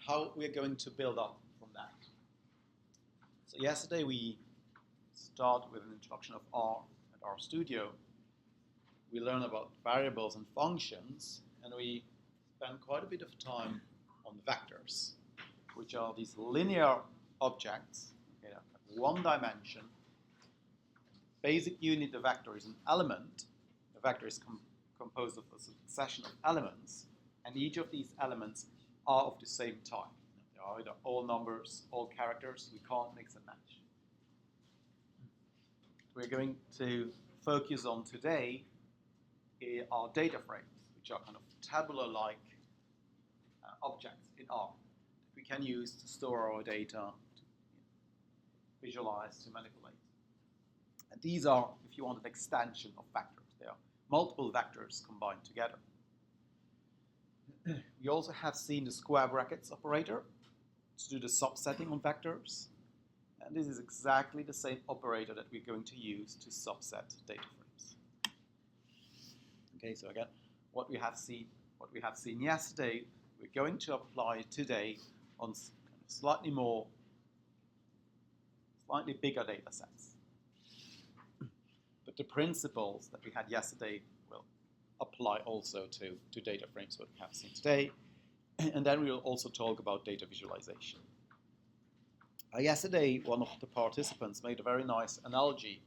how we're going to build up from that. So yesterday we started with an introduction of R and RStudio. We learned about variables and functions, and we spent quite a bit of time on vectors, which are these linear objects, okay, that have one dimension. Basic unit of vector is an element. The vector is composed of a succession of elements, and each of these elements are of the same type. They are either all numbers, all characters. We can't mix and match. We're going to focus on today are data frames, which are kind of tabular-like objects in R that we can use to store our data, to visualize, to manipulate. And these are, if you want, an extension of vectors. They are multiple vectors combined together. We also have seen the square brackets operator to do the subsetting on vectors. And this is exactly the same operator that we're going to use to subset data frames. Okay, so again, what we have seen yesterday, we're going to apply today on slightly bigger data sets. But the principles that we had yesterday will apply also to data frames what we have seen today. And then we will also talk about data visualization. Yesterday, one of the participants made a very nice analogy.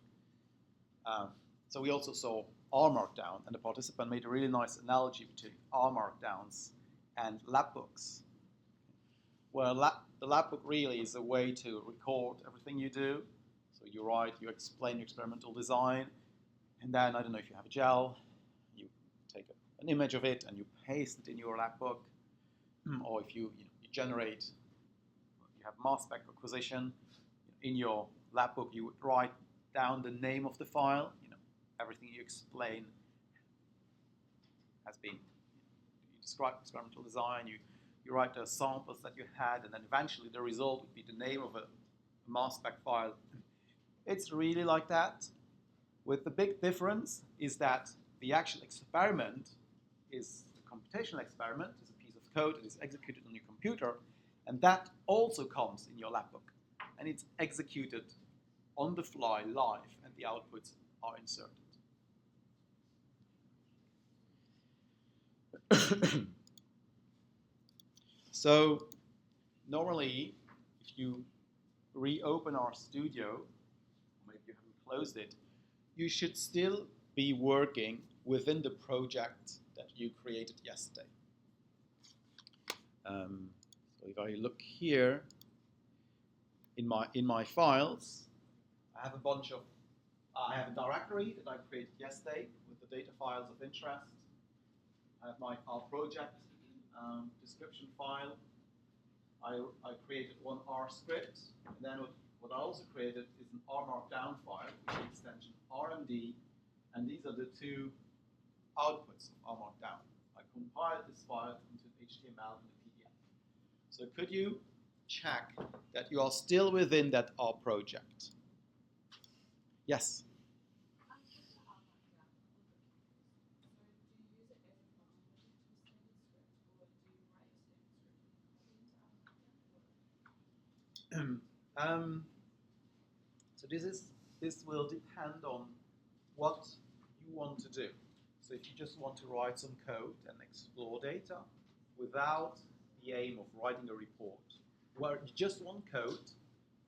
So we also saw R Markdown, and the participant made a really nice analogy between R Markdowns and lab books. Well, the lab book really is a way to record everything you do. So you write, you explain your experimental design, and then, I don't know if you have a gel, you take an image of it and you paste it in your lab book, or if you generate, you have mass spec acquisition, in your lab book you would write down the name of the file, everything you explain has been, you describe experimental design, you write the samples that you had, and then eventually the result would be the name of a mass spec file. It's really like that, with the big difference is that the actual experiment is a computational experiment, is a piece of code that is executed on your computer, and that also comes in your lab book. And it's executed on the fly live, and the outputs are inserted. So normally, if you reopen RStudio, maybe you haven't closed it, you should still be working within the project that you created yesterday. So if I look here in my files, I have a directory that I created yesterday with the data files of interest. I have our project description file. I created one R script, and then what I also created is an R Markdown file with the extension RMD, and these are the two outputs of R Markdown. I compiled this file into HTML and a PDF. So could you check that you are still within that R project? Yes? So this will depend on what you want to do. So if you just want to write some code and explore data without the aim of writing a report, where you just want code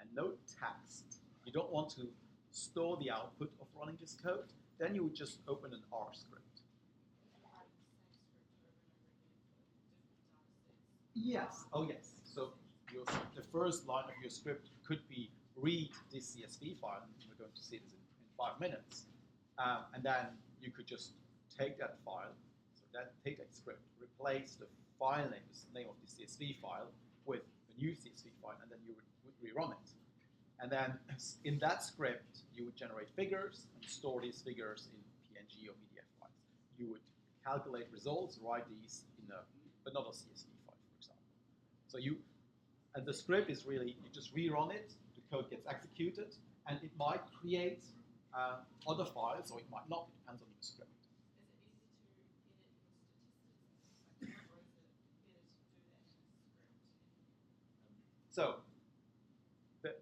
and no text, you don't want to store the output of running this code, then you would just open an R script. Yes, oh yes. So the first line of your script could be read this CSV file, and we're going to see this in 5 minutes. And then you could just take that file, take that script, replace the file name of the CSV file with a new CSV file, and then you would rerun it. And then in that script, you would generate figures and store these figures in PNG or PDF files. You would calculate results, write these in another CSV file, for example. So and the script is really, you just rerun it, the code gets executed, and it might create other files, or it might not, it depends on your script. So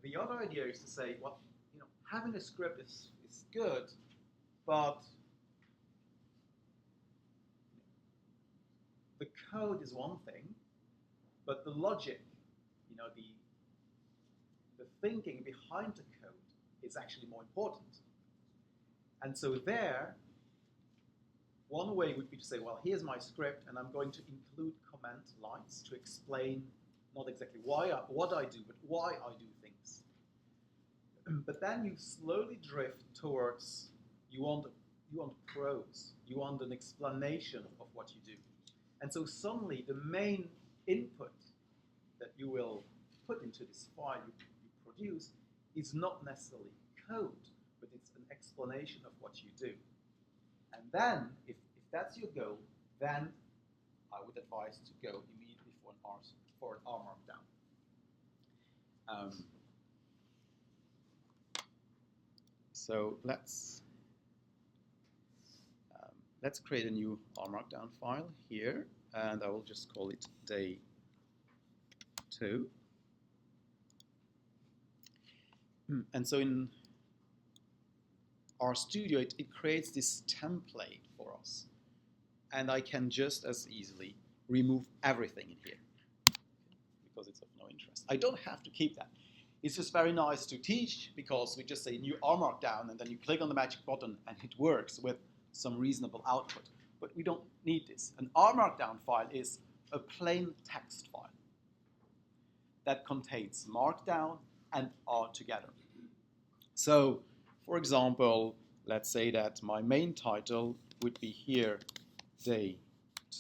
the other idea is to say, well, having a script is good, but the code is one thing, but the logic, the thinking behind the code is actually more important. And so there, one way would be to say, well, here's my script, and I'm going to include comment lines to explain not exactly what I do, but why I do things. But then you slowly drift towards you want prose, you want an explanation of what you do. And so suddenly the main input that you will put into this file you produce is not necessarily code, but it's an explanation of what you do. And then, if that's your goal, then I would advise to go immediately for an R markdown. So let's create a new R markdown file here, and I will just call it day2. And so in RStudio, it creates this template for us. And I can just as easily remove everything in here because it's of no interest. I don't have to keep that. It's just very nice to teach because we just say new R markdown and then you click on the magic button and it works with some reasonable output. But we don't need this. An R markdown file is a plain text file that contains markdown and R together. So, for example, let's say that my main title would be here, Day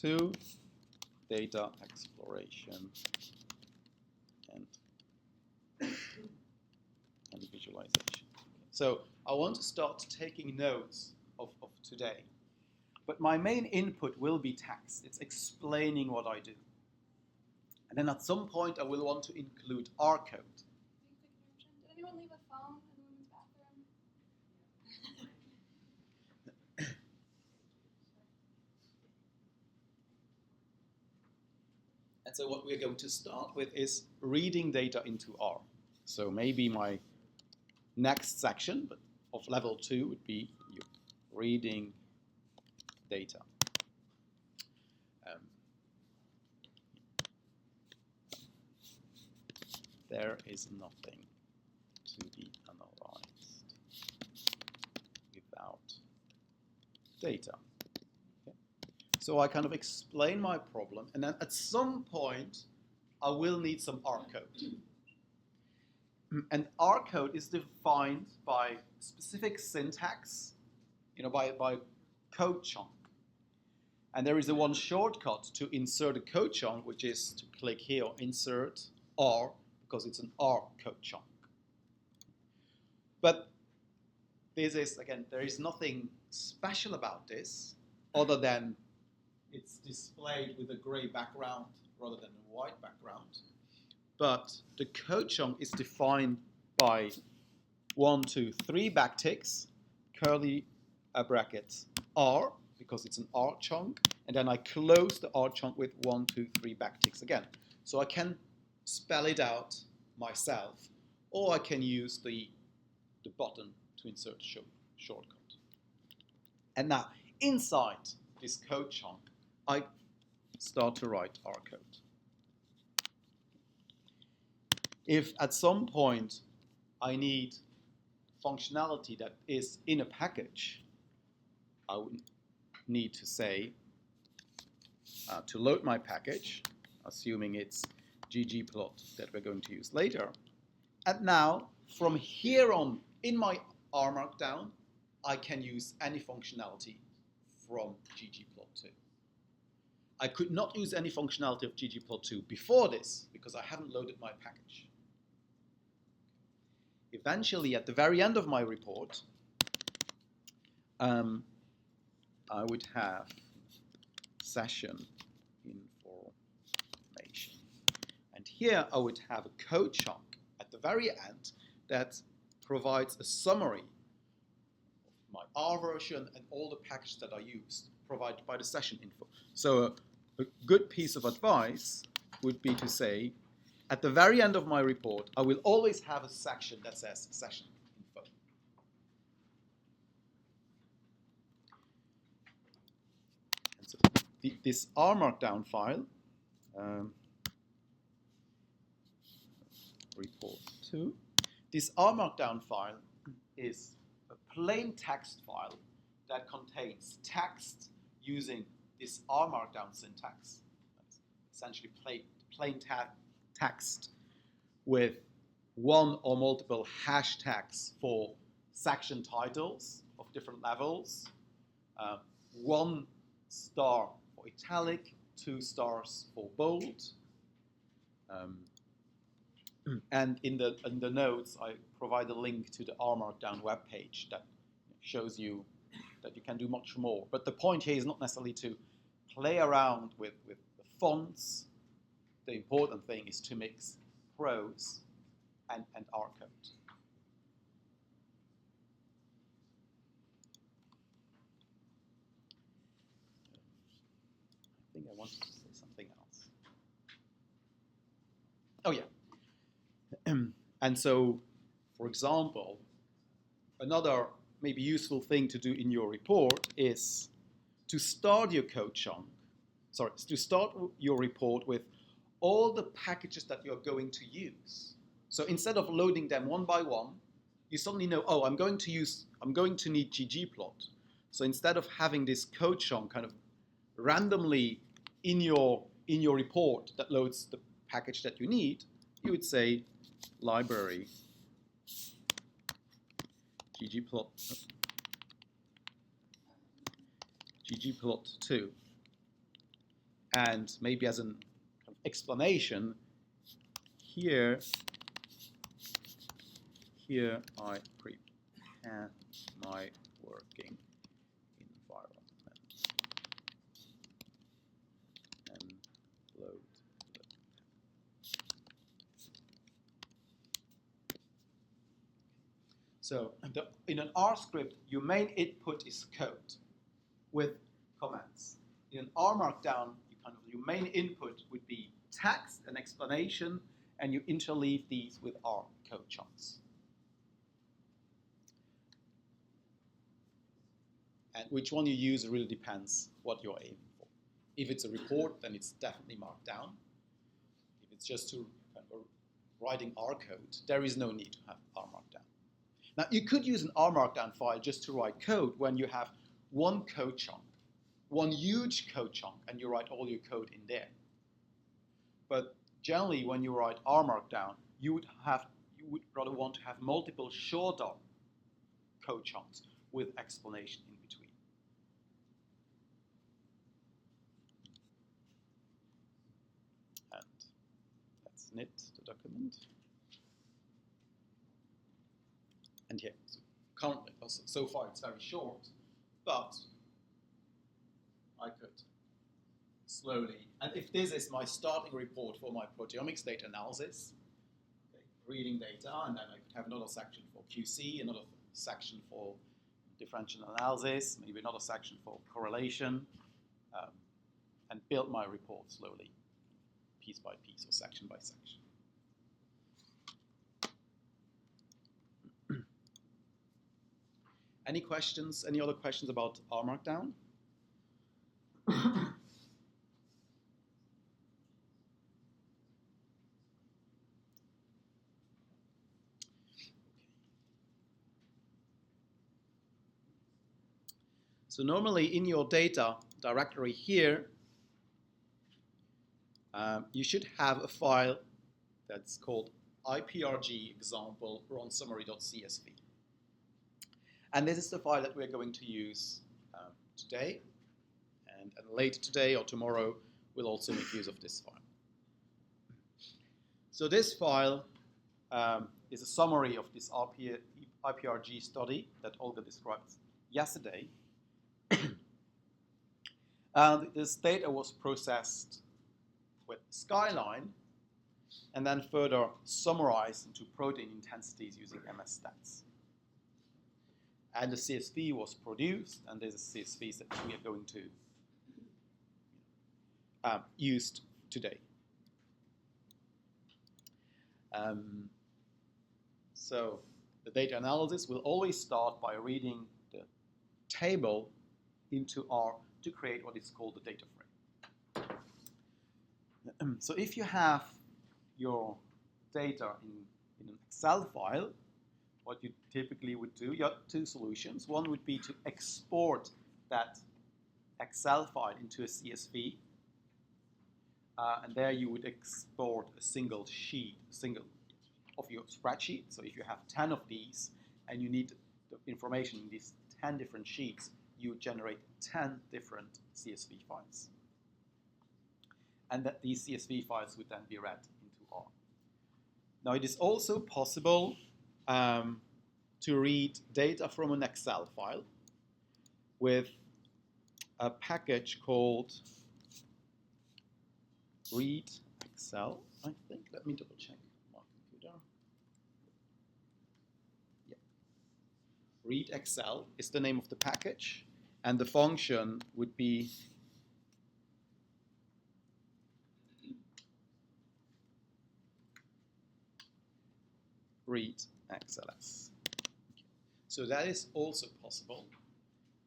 2, Data Exploration and Visualization. So I want to start taking notes of today. But my main input will be text. It's explaining what I do. And then at some point, I will want to include R code. Did anyone leave a phone in the women's bathroom? And so what we're going to start with is reading data into R. So maybe my next section of level 2 would be reading data. There is nothing to be analyzed without data. Okay. So I kind of explain my problem, and then at some point, I will need some R code. And R code is defined by specific syntax, by code chunk. And there is a one shortcut to insert a code chunk, which is to click here, insert R, because it's an R code chunk. But this is, again, there is nothing special about this other than it's displayed with a gray background rather than a white background. But the code chunk is defined by 1, 2, 3 backticks, curly brackets R, because it's an R chunk, and then I close the R chunk with 1, 2, 3 backticks again. So I can spell it out myself, or I can use the button to insert shortcut. And now, inside this code chunk, I start to write R code. If at some point I need functionality that is in a package, I would need to say, to load my package, assuming it's ggplot that we're going to use later. And now, from here on, in my R markdown, I can use any functionality from ggplot2. I could not use any functionality of ggplot2 before this, because I haven't loaded my package. Eventually, at the very end of my report, I would have session information. And here I would have a code chunk at the very end that provides a summary of my R version and all the packages that I used, provided by the session info. So a good piece of advice would be to say, at the very end of my report, I will always have a section that says session info. And so this R markdown file, report 2, this R markdown file is a plain text file that contains text using this R markdown syntax. That's essentially plain text with one or multiple hashtags for section titles of different levels, 1 star for italic, 2 stars for bold. And in the notes, I provide a link to the R Markdown webpage that shows you that you can do much more. But the point here is not necessarily to play around with the fonts. The important thing is to mix prose and R code. I think I wanted to say something else. Oh, yeah. And so, for example, another maybe useful thing to do in your report is to start your code chunk, to start your report with all the packages that you're going to use. So instead of loading them one by one, you suddenly know, oh, I'm going to need ggplot. So instead of having this code chunk kind of randomly in your report that loads the package that you need, you would say library ggplot2, and maybe as an explanation, here I prepare my working environment and load. So in an R script, your main input is code with comments. In an R markdown, your main input would be text, an explanation, and you interleave these with R code chunks. And which one you use really depends what you're aiming for. If it's a report, then it's definitely marked down. If it's just writing R code, there is no need to have R markdown. Now, you could use an R markdown file just to write code when you have one code chunk, one huge code chunk, and you write all your code in there. But generally, when you write R markdown, you would rather want to have multiple shorter code chunks with explanation in between. And that's knit the document. And here, so currently, so far it's very short, but I could slowly, and if this is my starting report for my proteomics data analysis, okay, reading data, and then I could have another section for QC, another section for differential analysis, maybe another section for correlation, and build my report slowly, piece by piece or section by section. Any questions? Any other questions about R markdown? So normally in your data directory here, you should have a file that's called iprg example run summary.csv. And this is the file that we're going to use today. And later today or tomorrow, we'll also make use of this file. So this file is a summary of this iprg study that Olga described yesterday. And this data was processed with Skyline and then further summarized into protein intensities using MS Stats. And the CSV was produced, and there's a CSV that we are going to use today. So the data analysis will always start by reading the table into R to create what is called the data frame. So if you have your data in an Excel file, what you typically would do, you have two solutions. One would be to export that Excel file into a CSV, and there you would export a single of your spreadsheet. So if you have 10 of these and you need the information in these 10 different sheets, you would generate 10 different CSV files. And that these CSV files would then be read into R. Now it is also possible to read data from an Excel file with a package called read Excel, I think. Let me double check my computer. Yeah. Read Excel is the name of the package, and the function would be read XLS. So that is also possible.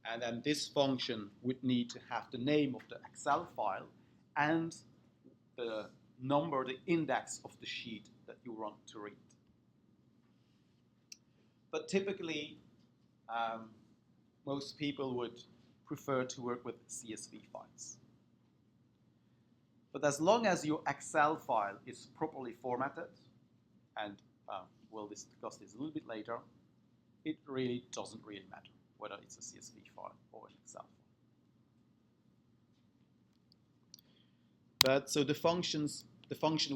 And then this function would need to have the name of the Excel file and the number, the index of the sheet that you want to read. But typically, most people would prefer to work with CSV files. But as long as your Excel file is properly formatted, and we'll discuss this a little bit later, it really doesn't really matter whether it's a CSV file or an Excel file. But so the function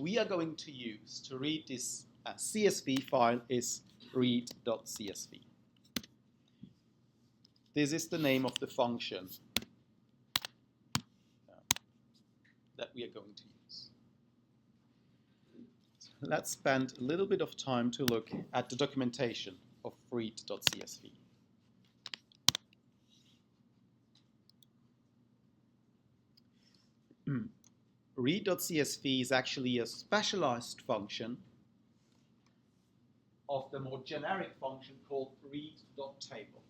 we are going to use to read this CSV file is read.csv. This is the name of the function that we are going to use. So let's spend a little bit of time to look at the documentation of read.csv. Read.csv is actually a specialized function of the more generic function called read.table.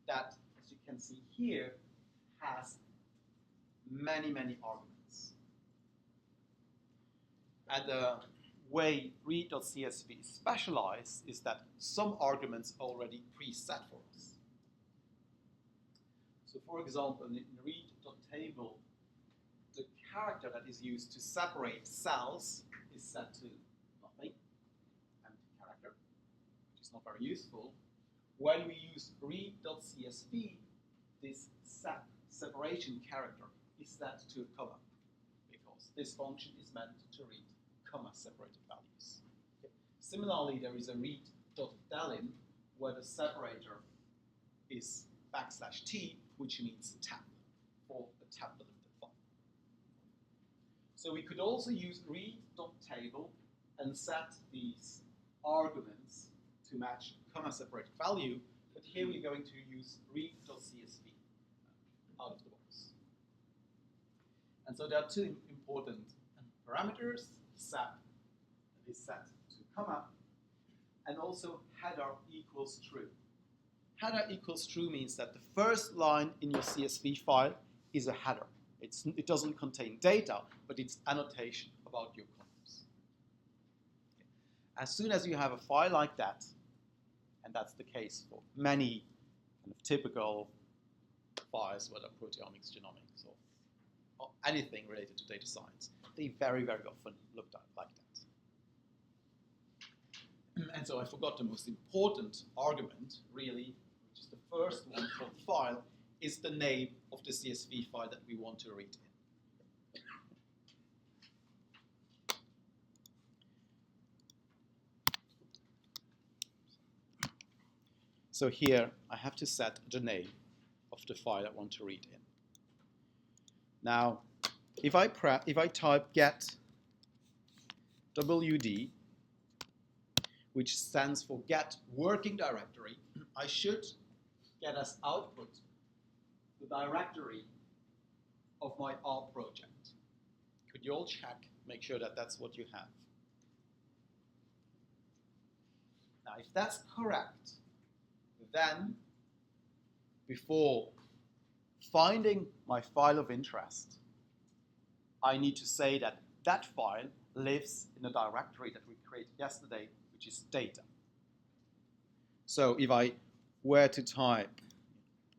That, as you can see here, has many arguments. And the way read.csv is specialized is that some arguments are already preset for us. So for example, in read.table, the character that is used to separate cells is set to nothing, empty character, which is not very useful. When we use read.csv, this separation character is set to a comma, because this function is meant to read comma-separated values. Okay. Similarly, there is a read.delin, where the separator is \t, which means tab, for a tab-delimited file. So we could also use read.table and set these arguments to match comma-separated value, but here we're going to use read.csv out of the box. And so there are two important parameters. Set is set to comma, and also header equals true. Header equals true means that the first line in your CSV file is a header. It doesn't contain data, but it's annotation about your columns. Okay. As soon as you have a file like that, and that's the case for many kind of typical files, whether proteomics, genomics, or anything related to data science, they very often looked at like that. And so I forgot the most important argument, really, which is the first one for the file, is the name of the CSV file that we want to read in. So here I have to set the name of the file I want to read in. Now, if I type get wd, which stands for get working directory, I should get as output the directory of my R project. Could you all check, make sure that that's what you have? Now, if that's correct, then before finding my file of interest, I need to say that that file lives in a directory that we created yesterday, which is data. So if I were to type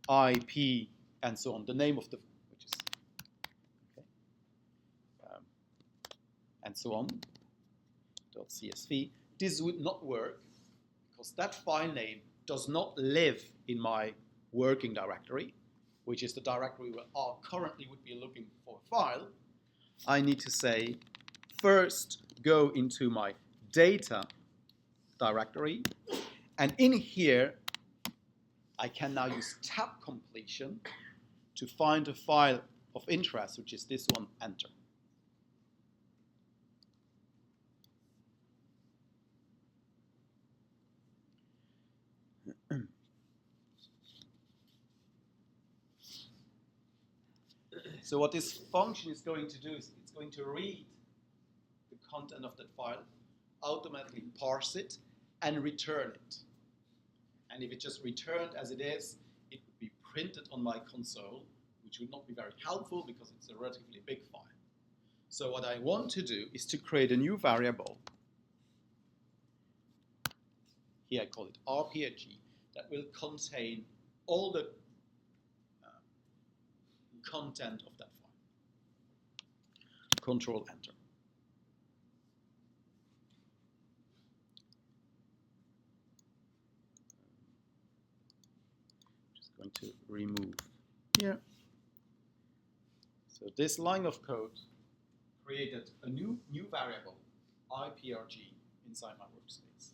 IP and so on, the name of the, which is, okay, and so on, .csv, this would not work because that file name does not live in my working directory, which is the directory where R currently would be looking for a file. I need to say, first go into my data directory, and in here, I can now use tab completion to find a file of interest, which is this one, enter. So what this function is going to do is it's going to read the content of that file, automatically parse it, and return it. And if it just returned as it is, it would be printed on my console, which would not be very helpful because it's a relatively big file. So what I want to do is to create a new variable. Here I call it rpg, that will contain all the content of that file. Control Enter. Just going to remove here. So this line of code created a new variable, iprg, inside my workspace,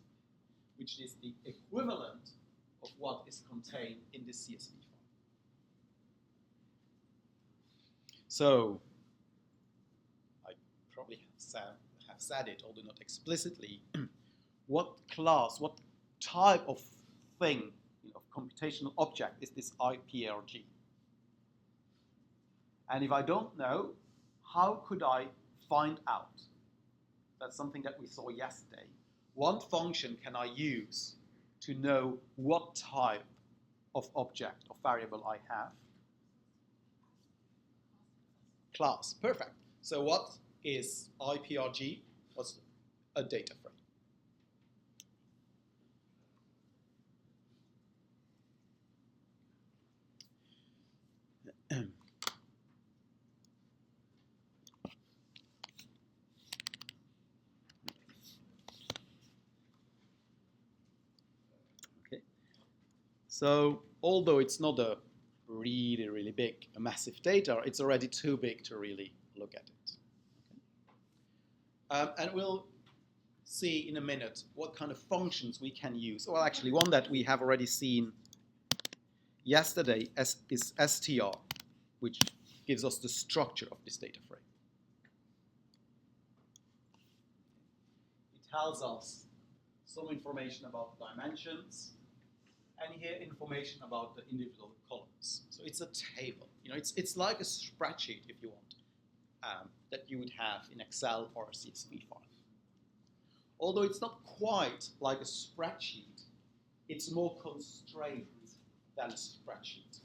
which is the equivalent of what is contained in this CSV file. So I probably have said it, although not explicitly, what class, what type of thing, of computational object is this iprg? And if I don't know, how could I find out? That's something that we saw yesterday. What function can I use to know what type of object or variable I have? Class, perfect. So what is iprg? What's a data frame? Okay. So although it's not a really big, a massive data, it's already too big to really look at it. Okay. And we'll see in a minute what kind of functions we can use. Well, actually, one that we have already seen yesterday is str, which gives us the structure of this data frame. It tells us some information about the dimensions, and here information about the individual columns. So it's a table. It's like a spreadsheet, if you want, that you would have in Excel or a CSV file. Although it's not quite like a spreadsheet, it's more constrained than a spreadsheet.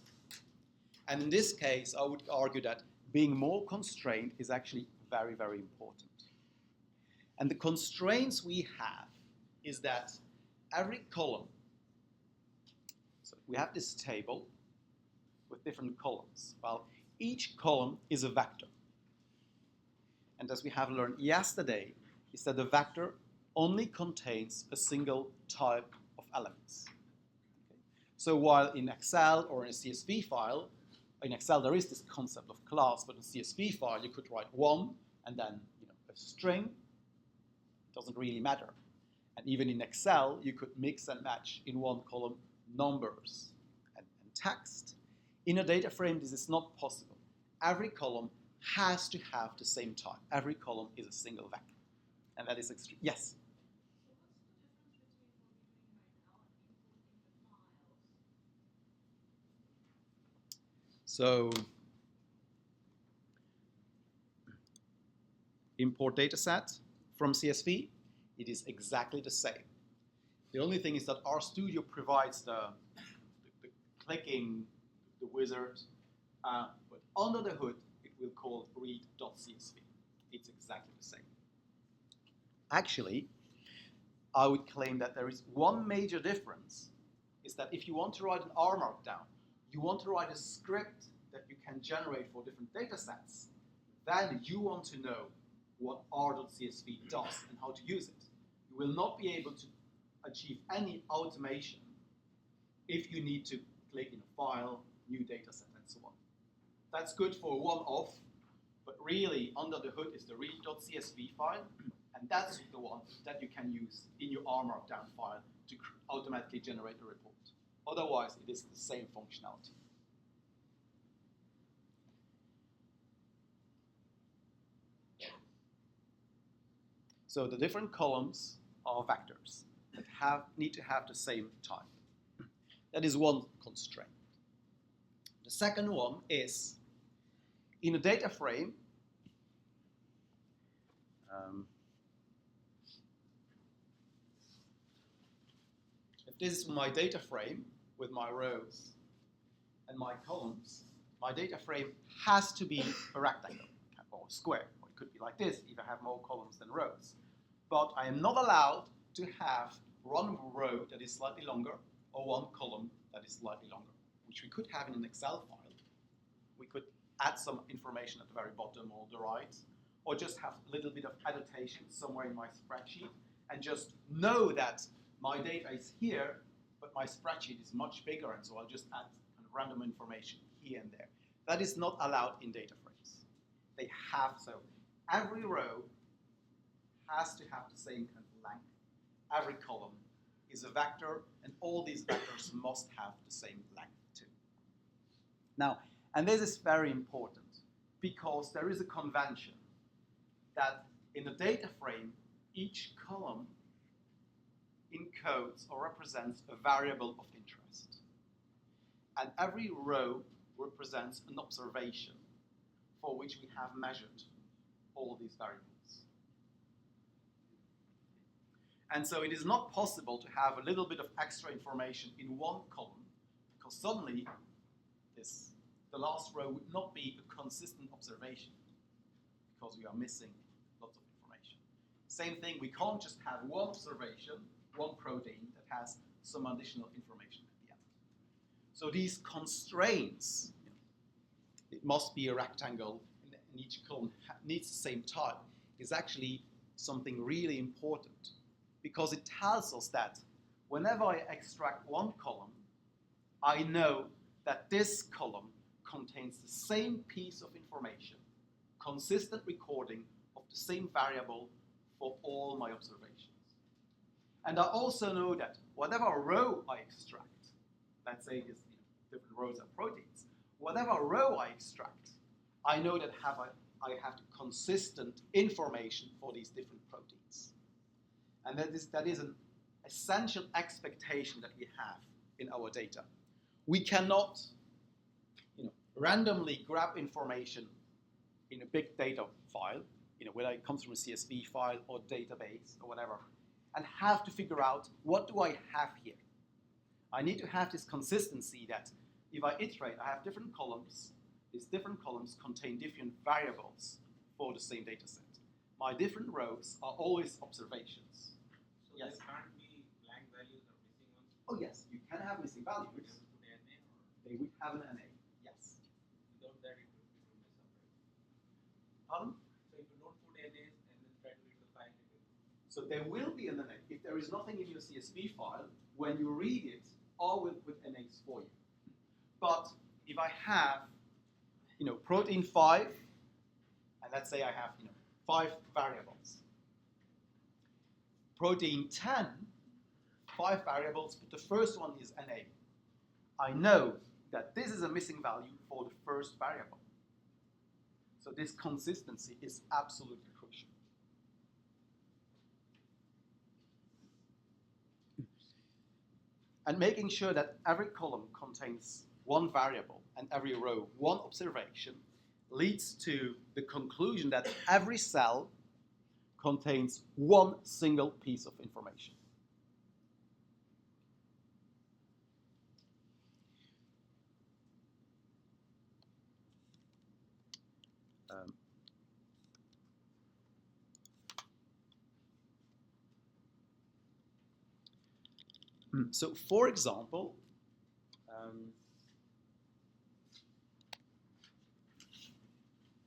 And in this case, I would argue that being more constrained is actually very, very important. And the constraints we have is that every column, so we have this table with different columns. Well, each column is a vector. And as we have learned yesterday, is that the vector only contains a single type of elements. Okay? So while in Excel or in a CSV file, in Excel there is this concept of class, but in a CSV file you could write one and then a string. It doesn't really matter. And even in Excel, you could mix and match in one column numbers and text. In a data frame, this is not possible. Every column has to have the same type. Every column is a single vector. And that is extreme. Yes? So, import dataset from CSV, it is exactly the same. The only thing is that RStudio provides the clicking, the wizard, but under the hood, it will call read.csv. It's exactly the same. Actually, I would claim that there is one major difference, is that if you want to write an R markdown, you want to write a script that you can generate for different data sets, then you want to know what r.csv does and how to use it. You will not be able to achieve any automation if you need to click in a file, new data set, and so on. That's good for a one-off, but really under the hood is the read.csv file, and that's the one that you can use in your R markdown file to automatically generate a report. Otherwise, it is the same functionality. So the different columns are vectors that need to have the same type. That is one constraint. The second one is, in a data frame, if this is my data frame with my rows and my columns, my data frame has to be a rectangle or square. Or it could be like this if I have more columns than rows. But I am not allowed to have one row that is slightly longer or one column that is slightly longer, which we could have in an Excel file. We could add some information at the very bottom or the right, or just have a little bit of annotation somewhere in my spreadsheet and just know that my data is here, but my spreadsheet is much bigger, and so I'll just add kind of random information here and there. That is not allowed in data frames. They have, so every row has to have the same kind of length. Every column is a vector, and all these vectors must have the same length too. Now, and this is very important because there is a convention that in a data frame, each column encodes or represents a variable of interest. And every row represents an observation for which we have measured all these variables. And so it is not possible to have a little bit of extra information in one column, because suddenly the last row would not be a consistent observation, because we are missing lots of information. Same thing, we can't just have one observation, one protein that has some additional information at the end. So these constraints, it must be a rectangle, and each column needs the same type, is actually something really important, because it tells us that whenever I extract one column, I know that this column contains the same piece of information, consistent recording of the same variable for all my observations. And I also know that whatever row I extract, let's say it's different rows of proteins, whatever row I extract, I know that I have consistent information for these different proteins. And that is an essential expectation that we have in our data. We cannot randomly grab information in a big data file, whether it comes from a CSV file or database or whatever, and have to figure out, what do I have here? I need to have this consistency that if I iterate, I have different columns. These different columns contain different variables for the same data set. My different rows are always observations. So yes. There can't be blank values or missing ones? Oh yes, you can have missing values. They would have an NA, yes. Without that it will mess up, right? Pardon? So if you don't put NAs and then try to read the file, it will. So there will be an NA. If there is nothing in your CSV file, when you read it, I will put NAs for you. But if I have, protein 5, and let's say I have, 5 variables. Protein 10, 5 variables, but the first one is NA. I know that this is a missing value for the first variable. So this consistency is absolutely crucial. And making sure that every column contains one variable and every row one observation leads to the conclusion that every cell contains one single piece of information. So, for example,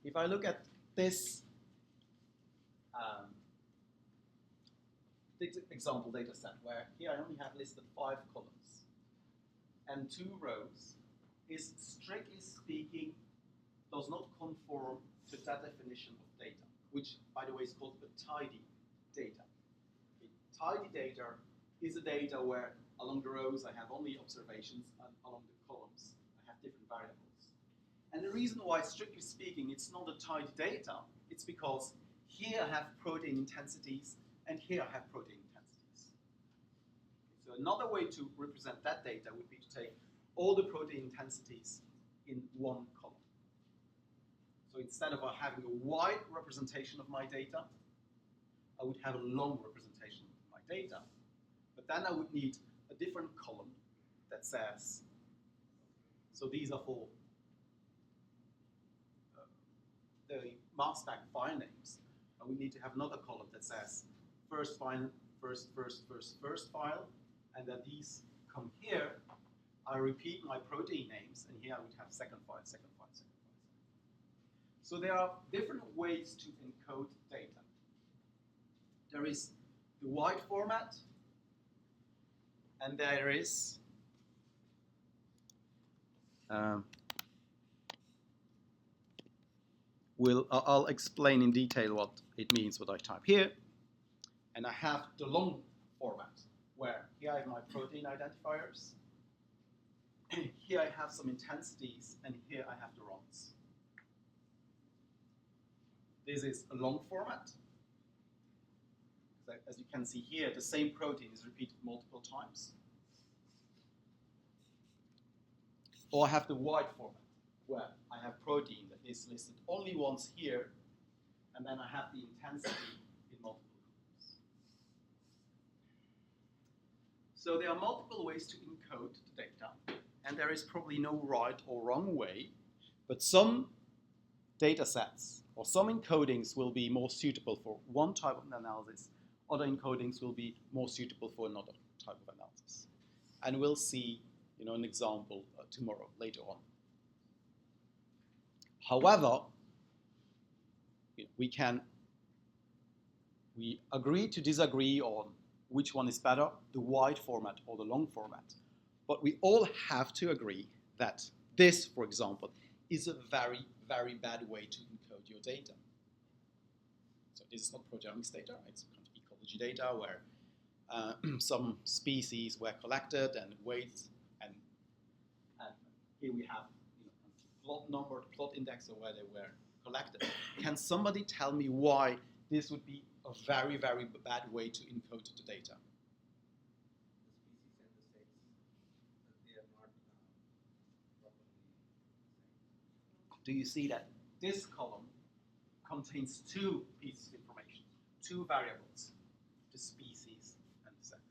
if I look at this example data set, where here I only have listed 5 columns and 2 rows, is strictly speaking does not conform to that definition of data, which, by the way, is called a tidy data. Tidy data is a data where along the rows I have only observations, and along the columns I have different variables. And the reason why, strictly speaking, it's not a tidy data, it's because here I have protein intensities, and here I have protein intensities. So another way to represent that data would be to take all the protein intensities in one column. So instead of having a wide representation of my data, I would have a long representation of my data. But then I would need a different column that says, so these are for the mass spec file names. And we need to have another column that says first file, first file, and that these come here. I repeat my protein names, and here I would have second file, second file, second file. So there are different ways to encode data. There is the wide format, and there is I'll explain in detail what it means, what I type here. And I have the long format, where here I have my protein identifiers, here I have some intensities, and here I have the runs. This is a long format. As you can see here, the same protein is repeated multiple times. Or I have the wide format, where I have protein that is listed only once here, and then I have the intensity in multiple columns. So there are multiple ways to encode the data, and there is probably no right or wrong way, but some data sets or some encodings will be more suitable for one type of analysis, other encodings will be more suitable for another type of analysis. And we'll see an example tomorrow, later on. However, we agree to disagree on which one is better, the wide format or the long format. But we all have to agree that this, for example, is a very, very bad way to encode your data. So this is not proteomics data, it's kind of ecology data where some species were collected and weights, and here we have plot number, plot index of where they were collected. Can somebody tell me why this would be a very, very bad way to encode the data? Do you see that this column contains 2 pieces of information, 2 variables, the species and the sex?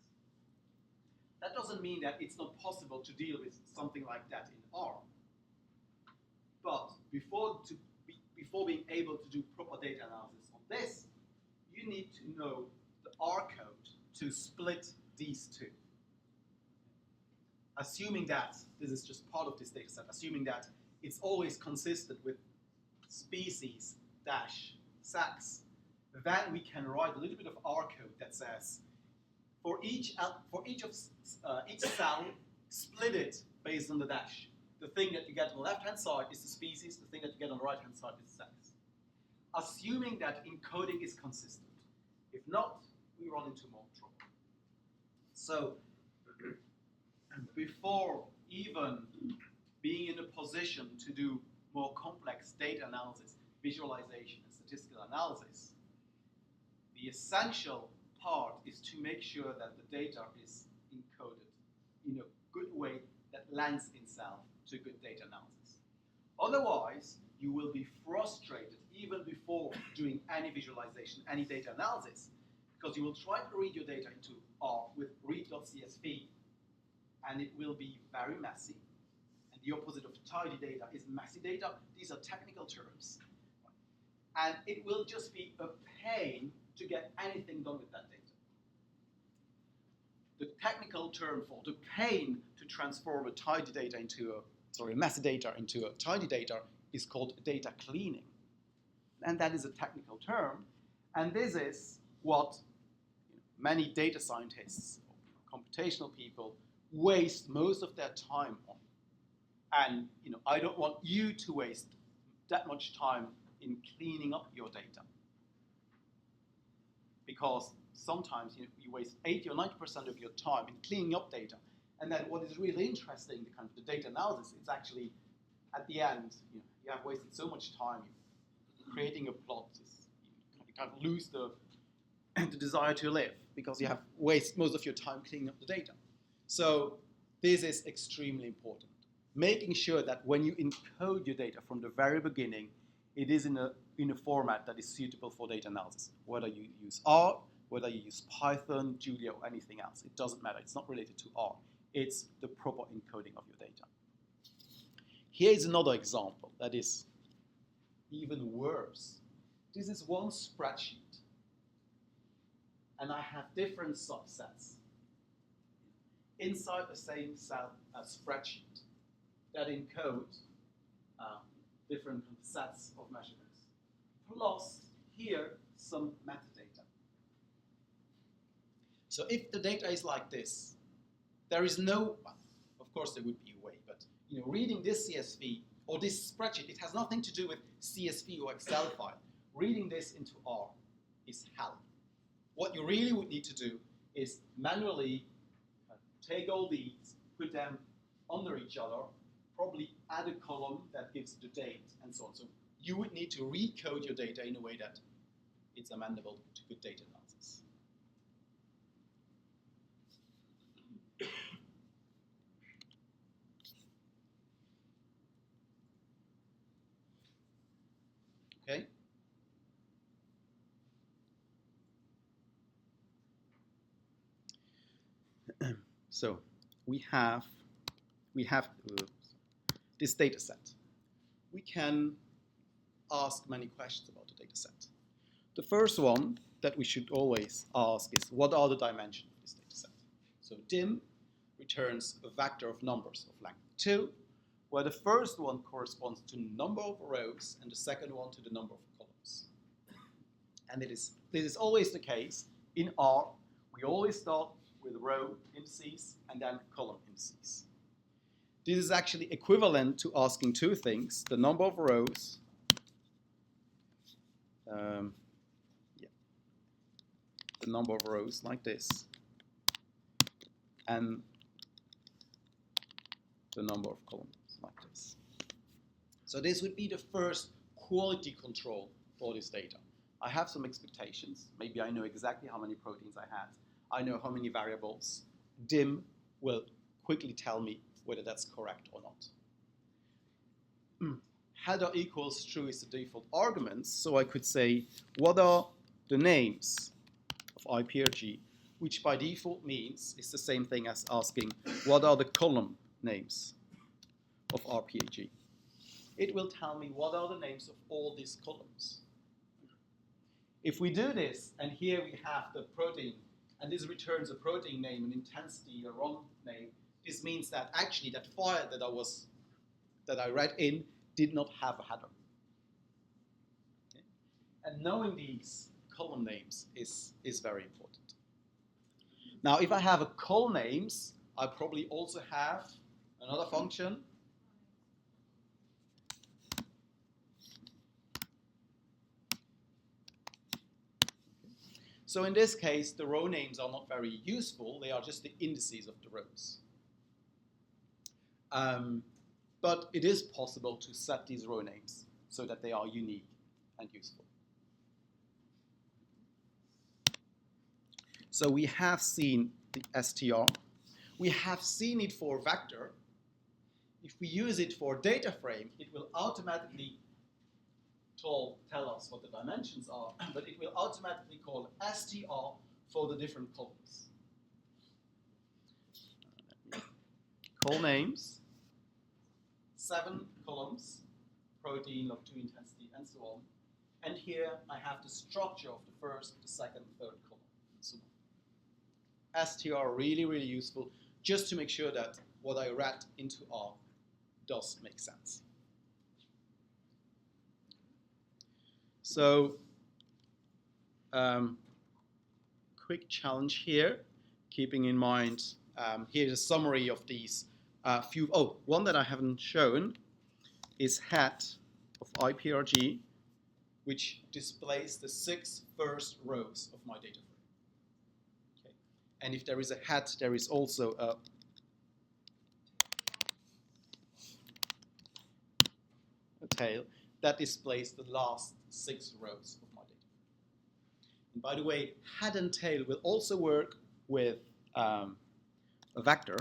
That doesn't mean that it's not possible to deal with something like that in R. But before being able to do proper data analysis on this, you need to know the R code to split these 2. Assuming that, this is just part of this data set, assuming that it's always consistent with species dash sex, then we can write a little bit of R code that says for each cell, split it based on the dash. The thing that you get on the left-hand side is the species, the thing that you get on the right-hand side is sex. Assuming that encoding is consistent. If not, we run into more trouble. So, before even being in a position to do more complex data analysis, visualization, and statistical analysis, the essential part is to make sure that the data is encoded in a good way that lends itself to good data analysis. Otherwise, you will be frustrated even before doing any visualization, any data analysis, because you will try to read your data into R with read.csv, and it will be very messy. And the opposite of tidy data is messy data. These are technical terms. And it will just be a pain to get anything done with that data. The technical technical term for the pain to transform a tidy data into a messy data into a tidy data is called data cleaning. And that is a technical term. And this is what many data scientists, computational people, waste most of their time on. And I don't want you to waste that much time in cleaning up your data. Because sometimes you waste 80 or 90% of your time in cleaning up data. And then what is really interesting, the data analysis, is actually at the end, you have wasted so much time creating a plot. You kind of lose the desire to live because you have wasted most of your time cleaning up the data. So this is extremely important. Making sure that when you encode your data from the very beginning, it is in a format that is suitable for data analysis. Whether you use R, whether you use Python, Julia, or anything else, it doesn't matter. It's not related to R. It's the proper encoding of your data. Here is another example that is even worse. This is one spreadsheet, and I have different subsets inside the same cell spreadsheet that encode different sets of measurements, plus here some metadata. So if the data is like this, there is no, of course there would be a way, but reading this CSV or this spreadsheet, it has nothing to do with CSV or Excel file. Reading this into R is hell. What you really would need to do is manually take all these, put them under each other, probably add a column that gives the date, and so on. So you would need to recode your data in a way that it's amendable to good data analysis. Okay. So we have this data set. We can ask many questions about the data set. The first one that we should always ask is, what are the dimensions of this data set? So dim returns a vector of numbers of length 2, where the first one corresponds to number of rows and the second one to the number of columns. And this is always the case. In R, we always start with row indices and then column indices. This is actually equivalent to asking two things: the number of rows, the number of rows like this, and the number of columns like this. So this would be the first quality control for this data. I have some expectations. Maybe I know exactly how many proteins I had. I know how many variables. Dim will quickly tell me whether that's correct or not. Header equals true is the default arguments, so I could say, what are the names of IPRG, which by default means it's the same thing as asking, what are the column names of RPAG? It will tell me what are the names of all these columns. If we do this, and here we have the protein, and this returns a protein name, an intensity, a run name, this means that actually that file that I read in did not have a header. Okay? And knowing these column names is very important. Now, if I have a col names, I probably also have another function. So in this case, the row names are not very useful. They are just the indices of the rows. But it is possible to set these row names so that they are unique and useful. So we have seen the str. We have seen it for vector. If we use it for data frame, it will automatically tell us what the dimensions are, but it will automatically call str for the different columns. Call names, 7 columns, protein, log2 intensity, and so on. And here I have the structure of the first, the second, third column, and so str really, really useful just to make sure that what I read into R does make sense. So, quick challenge here, keeping in mind, here's a summary of these few. Oh, one that I haven't shown is hat of IPRG, which displays the 6 first rows of my data frame. Okay. And if there is a hat, there is also a tail that displays the last 6 rows of my data frame. And by the way, hat and tail will also work with a vector.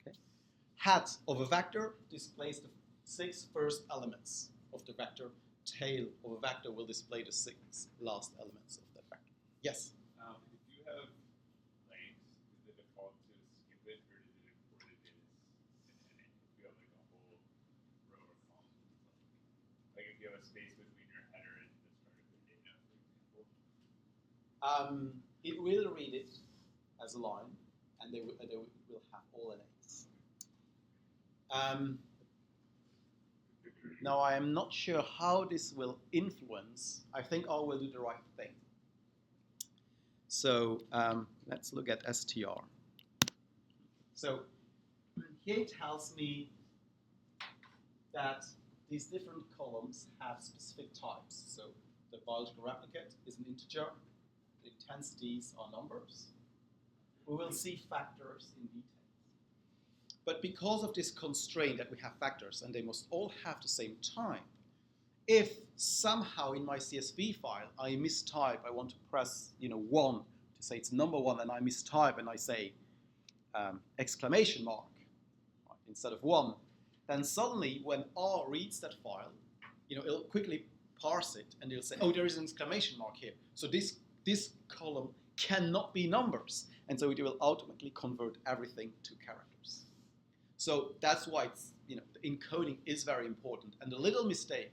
Okay. Hat of a vector displays the 6 first elements of the vector. Tail of a vector will display the 6 last elements of that vector. Yes? If you have lengths, is it default to skip it, or is it imported as an NA? If you have like a whole row or column, like if you have a space between your header and the start of the data, for example. It will read it as a line, and they will have all NAs. Now, I am not sure how this will influence. I think I will do the right thing. So let's look at str. So here it tells me that these different columns have specific types. So the biological replicate is an integer. The intensities are numbers. We will see factors in detail. But because of this constraint that we have factors and they must all have the same type, if somehow in my CSV file I mistype, I want to press 1 to say it's number 1, and I mistype and I say exclamation mark instead of 1, then suddenly when R reads that file, it'll quickly parse it and it'll say, oh, there is an exclamation mark here. So this column cannot be numbers, and so it will automatically convert everything to characters. So that's why it's, the encoding is very important. And a little mistake,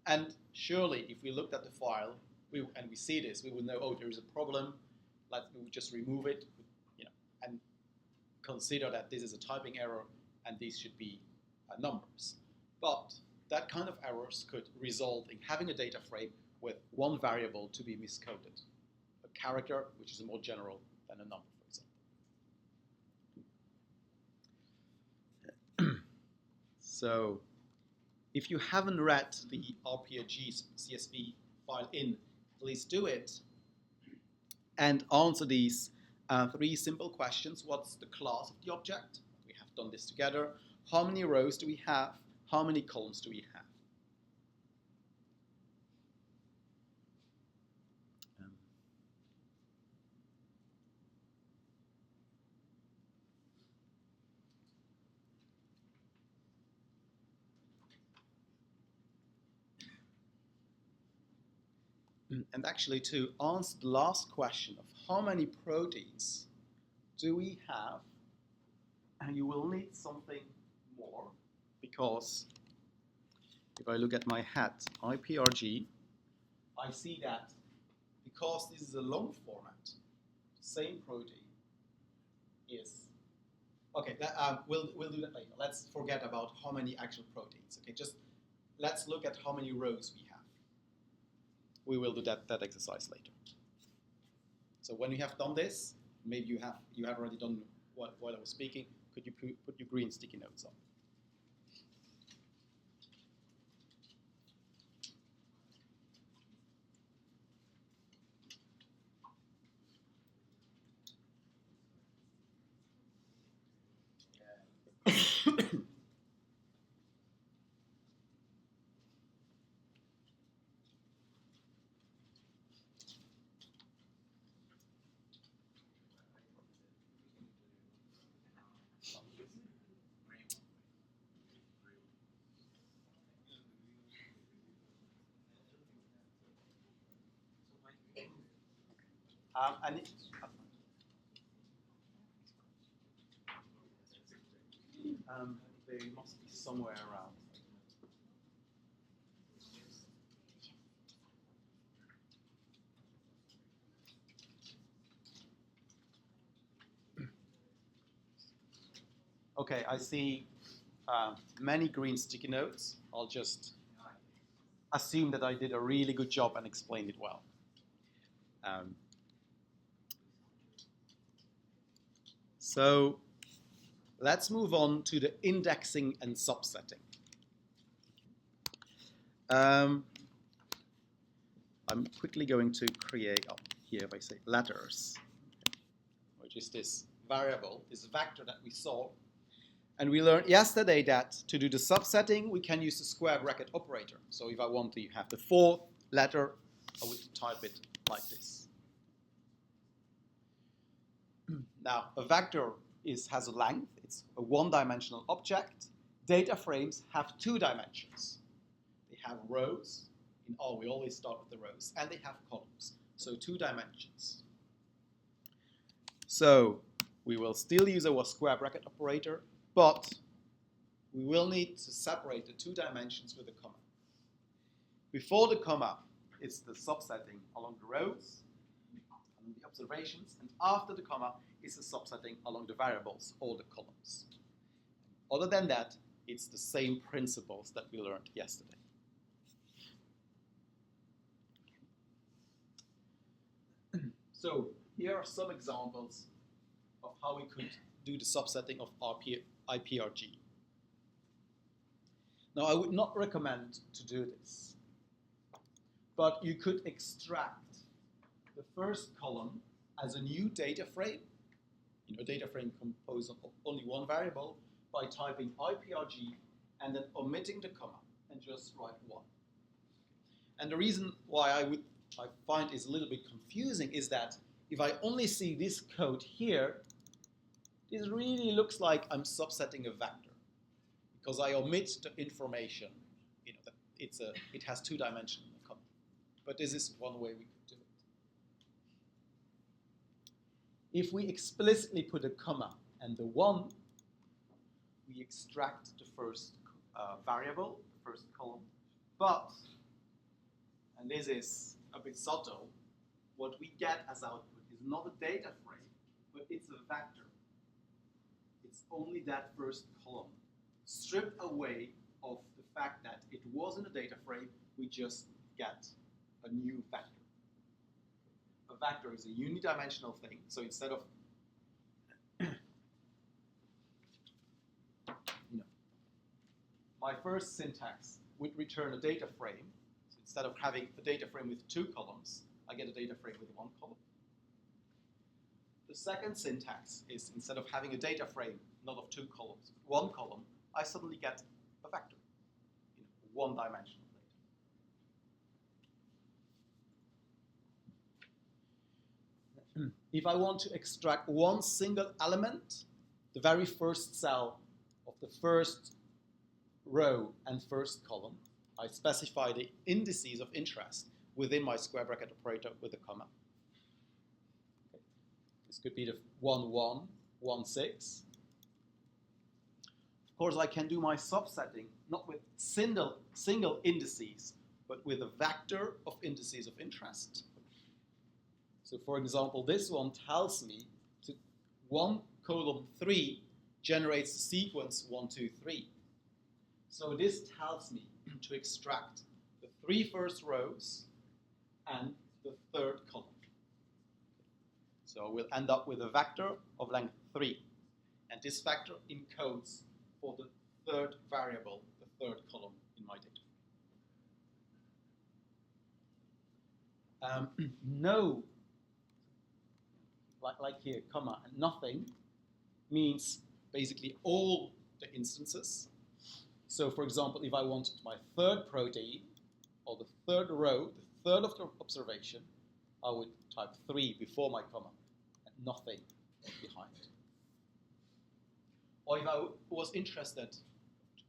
and surely if we looked at the file and we see this, we would know, oh, there is a problem. We would just remove it, and consider that this is a typing error and these should be numbers. But that kind of errors could result in having a data frame with one variable to be miscoded. A character, which is more general than a number, for example. So if you haven't read the RPRG CSV file in, please do it and answer these 3 simple questions. What's the class of the object? We have done this together. How many rows do we have? How many columns do we have? And actually, to answer the last question of how many proteins do we have, and you will need something more, because if I look at my hat IPRG, I see that because this is a long format, the same protein is okay. We'll do that later. Let's forget about how many actual proteins. Okay, just let's look at how many rows we have. We will do that exercise later. So when you have done this, maybe you have already done what I was speaking. Could you put your green sticky notes on? And they must be somewhere around. Okay, I see many green sticky notes. I'll just assume that I did a really good job and explained it well. So let's move on to the indexing and subsetting. I'm quickly going to create here if I say letters, which is this variable, this vector that we saw. And we learned yesterday that to do the subsetting, we can use the square bracket operator. So if I want to have the fourth letter, I would type it like this. Now, a vector has a length. It's a one-dimensional object. Data frames have two dimensions. They have rows. In R, we always start with the rows. And they have columns. So 2 dimensions. So we will still use our square bracket operator, but we will need to separate the 2 dimensions with a comma. Before the comma, it's the subsetting along the rows, along the observations, and after the comma, it's the subsetting along the variables or the columns. Other than that, it's the same principles that we learned yesterday. So here are some examples of how we could do the subsetting of IPRG. Now, I would not recommend to do this, but you could extract the first column as a new data frame, a data frame composed of only one variable, by typing IPRG and then omitting the comma and just write 1. And the reason why I find is a little bit confusing is that if I only see this code here, this really looks like I'm subsetting a vector because I omit the information. That it has 2 dimensions in the comma. But this is one way we could do it. If we explicitly put a comma and the 1, we extract the first variable, the first column. But, and this is a bit subtle, what we get as output is not a data frame, but it's a vector. It's only that first column, stripped away of the fact that it wasn't a data frame, we just get a new vector. A vector is a unidimensional thing, so instead of my first syntax would return a data frame. So instead of having a data frame with 2 columns, I get a data frame with 1 column. The second syntax is instead of having a data frame not of 2 columns, 1 column, I suddenly get a vector, one-dimensional data. If I want to extract one single element, the very first cell of the first row and first column, I specify the indices of interest within my square bracket operator with a comma. Okay. This could be the 1, 1, 1, 6. Of course, I can do my subsetting not with single indices, but with a vector of indices of interest. So, for example, this one tells me to 1 column 3 generates the sequence 1, 2, 3. So this tells me to extract the 3 first rows and the 3rd column. So we'll end up with a vector of length 3. And this vector encodes for the 3rd variable, the 3rd column in my data. No, like here, comma and nothing means basically all the instances. So, for example, if I wanted my 3rd protein, or the 3rd row, the 3rd of the observation, I would type 3 before my comma, and nothing behind. Or if I was interested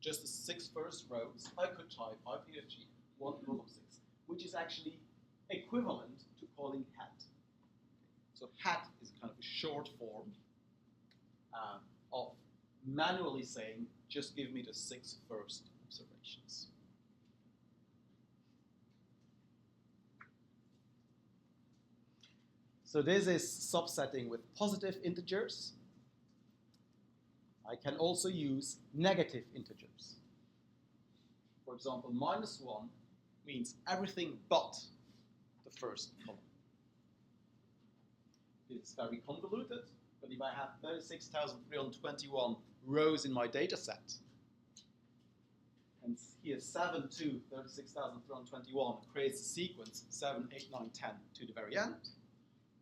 just the 6 first rows, I could type IPFG 1 column 6, which is actually equivalent to calling hat. So hat is kind of a short form of manually saying, just give me the 6 first observations. So this is subsetting with positive integers. I can also use negative integers. For example, -1 means everything but the first column. It's very convoluted, but if I have 36,321 rows in my data set, and here 7 to 36,321 creates a sequence 7, 8, 9, 10 to the very end.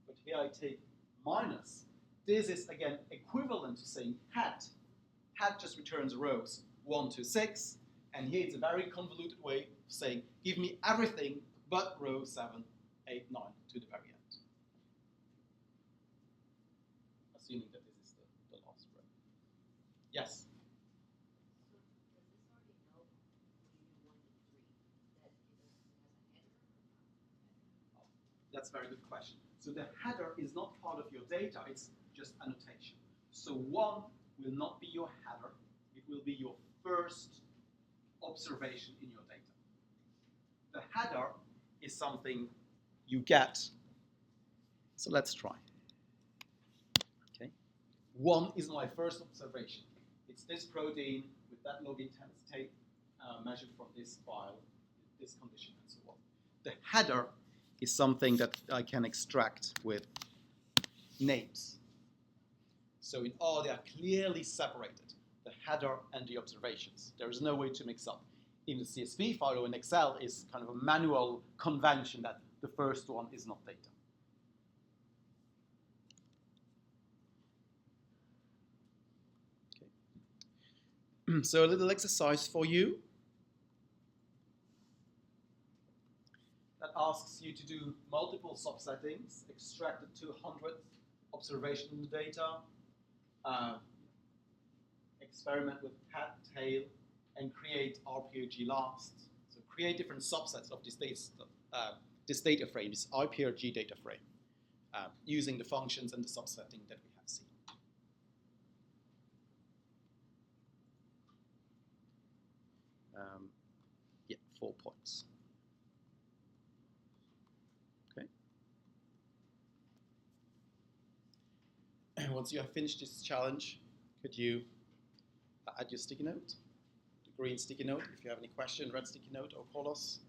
But here I take minus. This is again equivalent to saying head. Head just returns rows 1 to 6, and here it's a very convoluted way of saying give me everything but row 7, 8, 9 to the very end. Assuming that this is the last row. Yes? That's a very good question. So the header is not part of your data, it's just annotation. So 1 will not be your header, it will be your first observation in your data. The header is something you get. So let's try. Okay. 1 is my first observation. It's this protein with that log intensity measured from this file, this condition, and so on. The header is something that I can extract with names. So in R, they are clearly separated, the header and the observations. There is no way to mix up. In the CSV file or in Excel is kind of a manual convention that the first one is not data. Okay. So a little exercise for you that asks you to do multiple subsettings, extract the 200th observation in the data, experiment with head, tail, and create RPRG last. So create different subsets of this data frame, this IPRG data frame, using the functions and the subsetting that we have seen. Yeah, 4 points. Okay. Once you have finished this challenge, could you add your sticky note? The green sticky note, if you have any question, red sticky note, or call us.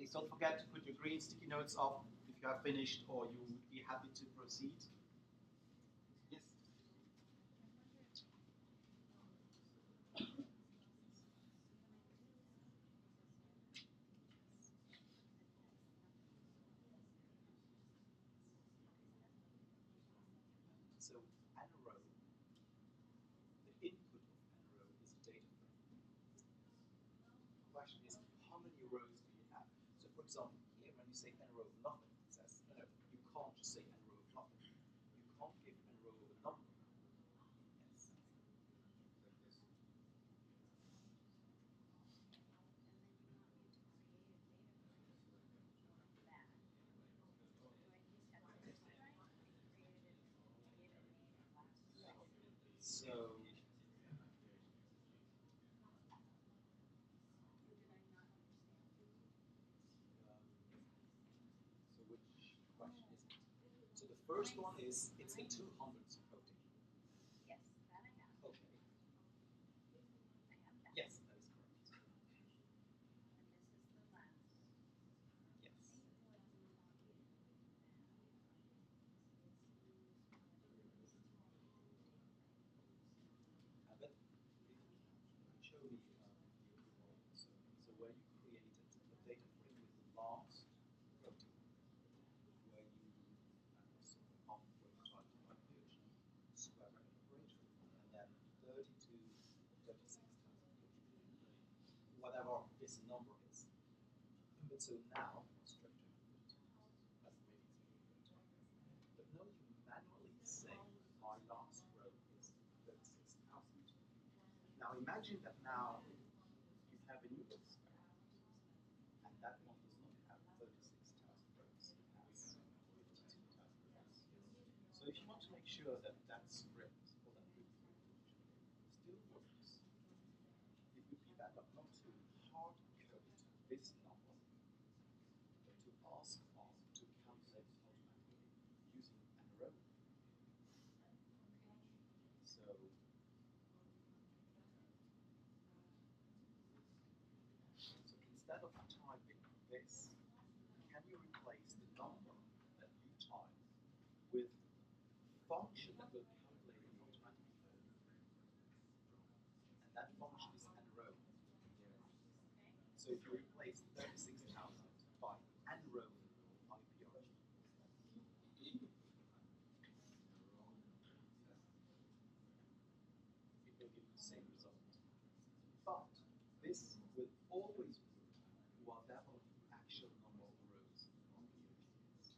please don't forget to put your green sticky notes up if you have finished or you would be happy to proceed. Yes? So n row, the input of n row is a data frame. The question is, how many rows do you have? So for example, here when you say n row of nothing, it says, no, you can't just say n row of nothing. You can't give n row of a number. Yes. So so which question is it? So the first one is, it's the 200th protein. Yes, that I have. Okay. I have that. Yes, that is correct. And this is the last. Yes. But show me so where you created a data frame with the last protein, where you so where you try to compute square bracket operator, and then 32 or 36,000, whatever this number is. But so now structure that's maybe it's but now you manually say my last row is 36,000. Now imagine that now you have a new list, and that one does not have 36,000 rows, it has 52,000 rows. So if you want to make sure that that script or that loop still works, it would be better not to hard code this number, but to ask R to calculate it automatically using an row. So instead of typing this, can you replace the number that you type with a function that will calculate it automatically? And that function is n row. So if you replace 36,000 by n row IPR, it will give you the same result. But this will always work whatever the actual number of rows on PH is.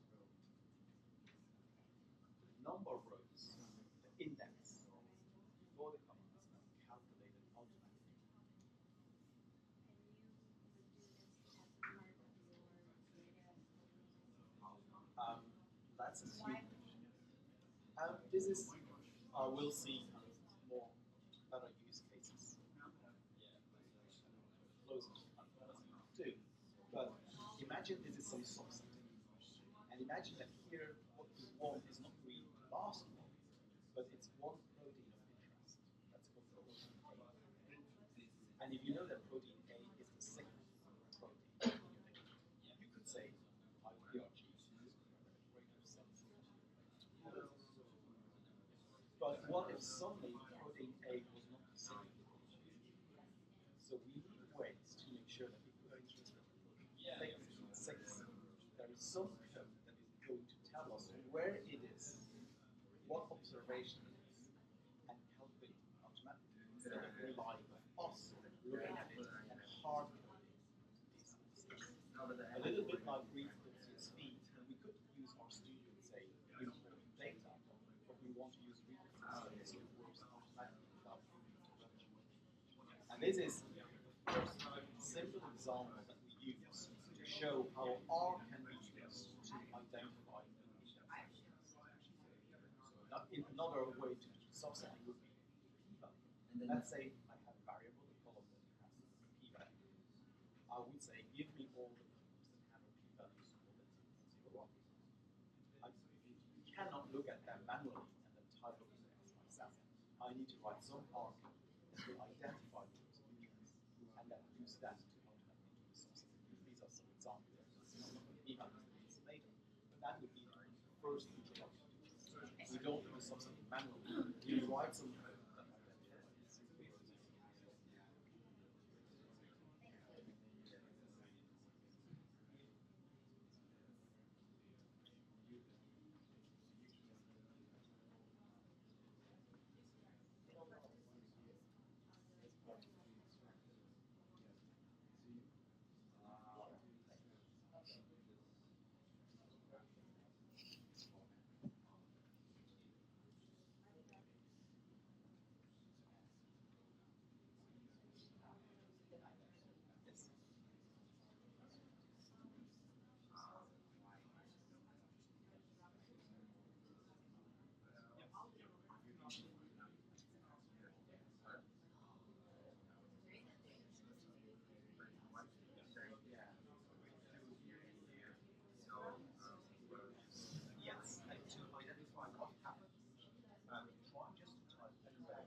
The number of rows, the index before the comma is now calculated automatically. Let's assume. This is, we'll see more better use cases closer to do. But imagine this is some subsetting. And imagine that here what we want is not really the last one, but it's one protein of interest. That's called protein A. And if you know that protein A is the second protein in your data, you could say IPRG but what if suddenly protein A was not the same? So we need ways to make sure that if we are interested in protein 6, there is some code that is going to tell us where it is, what observation it is, and calculate it automatically instead of relying on us looking at it and hard coding these things. A little bit like read.csv, we could use our studio and say import data, but we want to use read.csv so it works automatically without human intervention. And this is the first simple example that we use to show how R can be used to identify subsets. So another way to do subsetting would be p-value. Let's say I have a variable, a column that has a p-value. I would say, give me all the columns that have a p-value smaller than 0.01. You cannot look at them manually and then type of index myself. I need to write some R code to identify those units and then use that to automatically do the subset. These are some examples. debug the piece of data. But that would be the first introduction. We don't do something manually. We write some code that identifies. Yes. Yes, and to identify what happened, try just to type anywhere.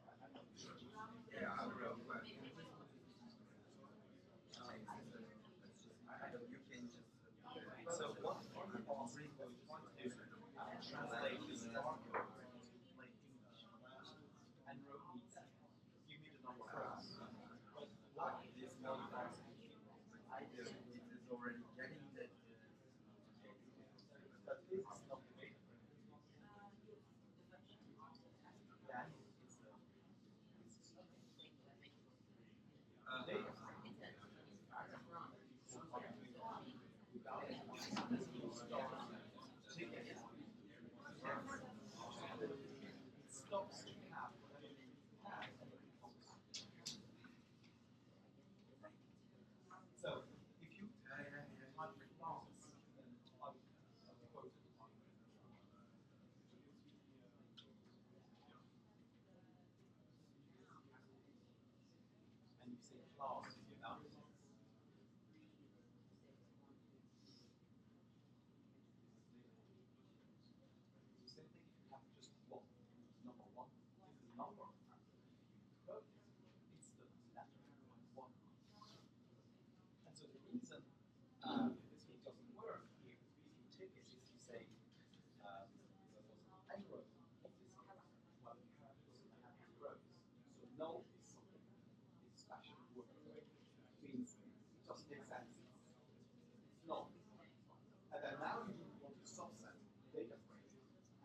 So what the answer is going to try to do translate this star code into plain English and wrote these. Give me the number first. But what is not answer? But this is not the data. Then it's the data frame. Without it, ticket. It stops to have whatever you have and it becomes. So if you type class and type quote and you say class without it, the same thing if you have just one number one, this is number. Quote, it's the letter one. And so the reason it doesn't work here if you take it is you say there was an row of this character. Well, the character doesn't have any rows. So null is something. It's special word. Means it doesn't make sense. It's null. And then now you want to subset data frame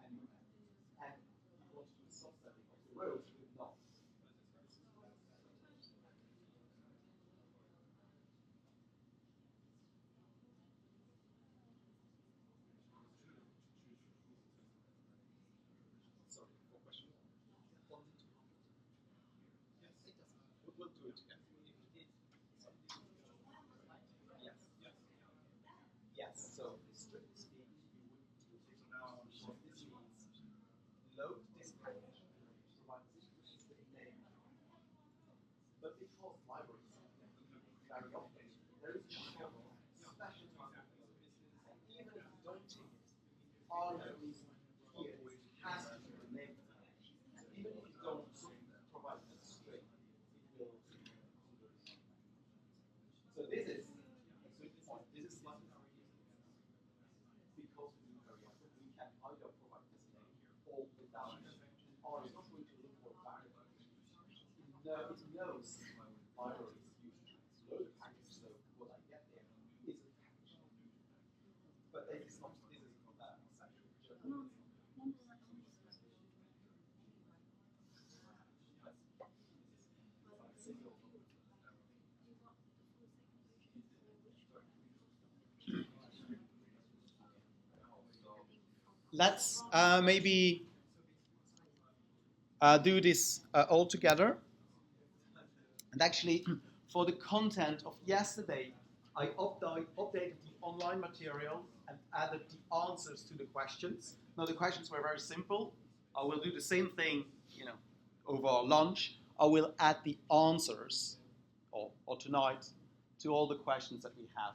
and you want to do subsetting of the rows with null. Sorry, what question? 1 to 200. Yes, it doesn't. We'll do it together. If it something. Yes. Yes. Yes. So strictly speaking, you wouldn't do it. Because this means load this package, provide this with name. But because libraries very often there is a special type of load. And even if you don't take it, all the reason here has to be the name. And even if you don't provide a string, it will. So this is a good point. This is slightly tricky because we do very often we can either provide this name or without it, or it's not going to look for variable. It knows libraries use load a package, so what I get there is a package. But this is not essential. Let's maybe do this all together. And actually, for the content of yesterday, I updated the online material and added the answers to the questions. Now the questions were very simple. I will do the same thing, over lunch. I will add the answers, or tonight, to all the questions that we have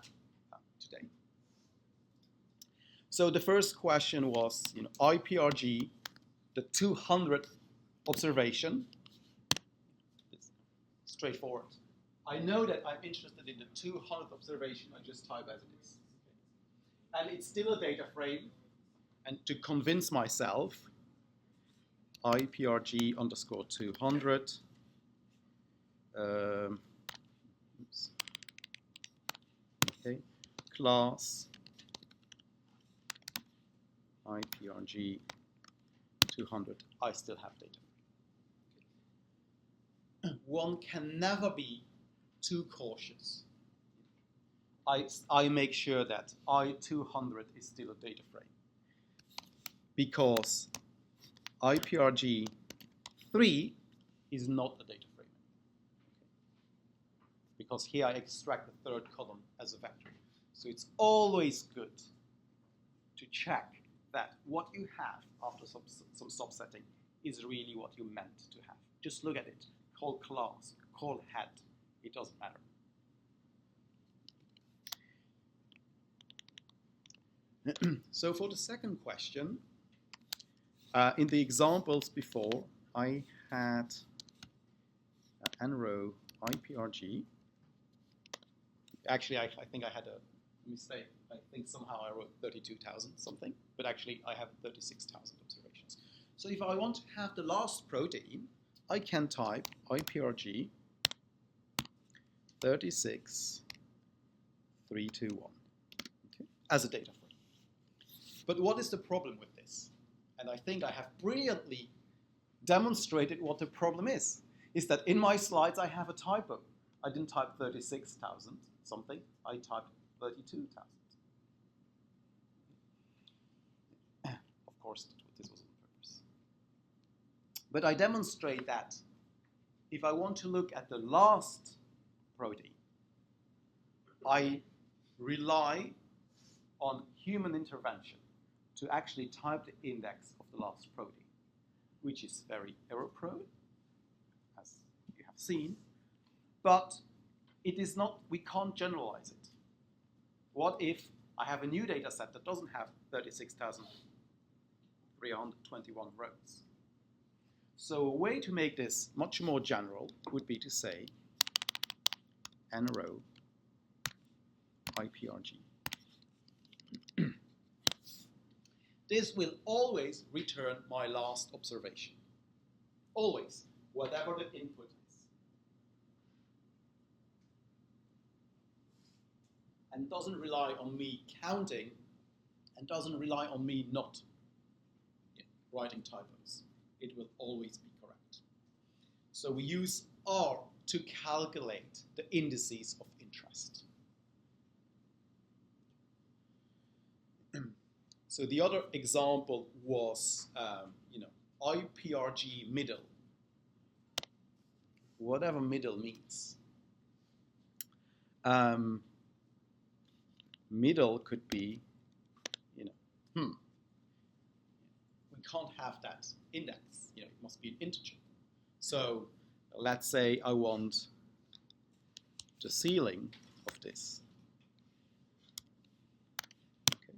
today. So the first question was, IPRG, the 200th observation. It's straightforward. I know that I'm interested in the 200th observation. I just type as it is. and it's still a data frame. And to convince myself, IPRG underscore 200. Oops. Okay, class IPRG 200. I still have data. One can never be too cautious. I make sure that I200 is still a data frame, because IPRG 3 is not a data frame. Because here I extract the third column as a vector. So it's always good to check that what you have after some subsetting is really what you meant to have. Just look at it. Call class, call head. It doesn't matter. So for the second question, in the examples before, I had nrow IPRG. Actually, I think I had a mistake. I think somehow I wrote 32,000 something, but actually I have 36,000 observations. So if I want to have the last protein, I can type IPRG 36321, okay, as a data frame. But what is the problem with this? And I think I have brilliantly demonstrated what the problem is that in my slides I have a typo. I didn't type 36,000 something, I typed 32,000. Of course, this was on purpose. But I demonstrate that if I want to look at the last protein, I rely on human intervention to actually type the index of the last protein, which is very error-prone, as you have seen, but it is not, we can't generalize it. What if I have a new data set that doesn't have 36,321 rows? So a way to make this much more general would be to say nrow IPRG. This will always return my last observation. Always, whatever the input is. And doesn't rely on me counting, and doesn't rely on me not writing typos. It will always be correct. So we use R to calculate the indices of interest. So the other example was, IPRG middle, whatever middle means. Middle could be, we can't have that index. It must be an integer. So let's say I want the ceiling of this. Okay.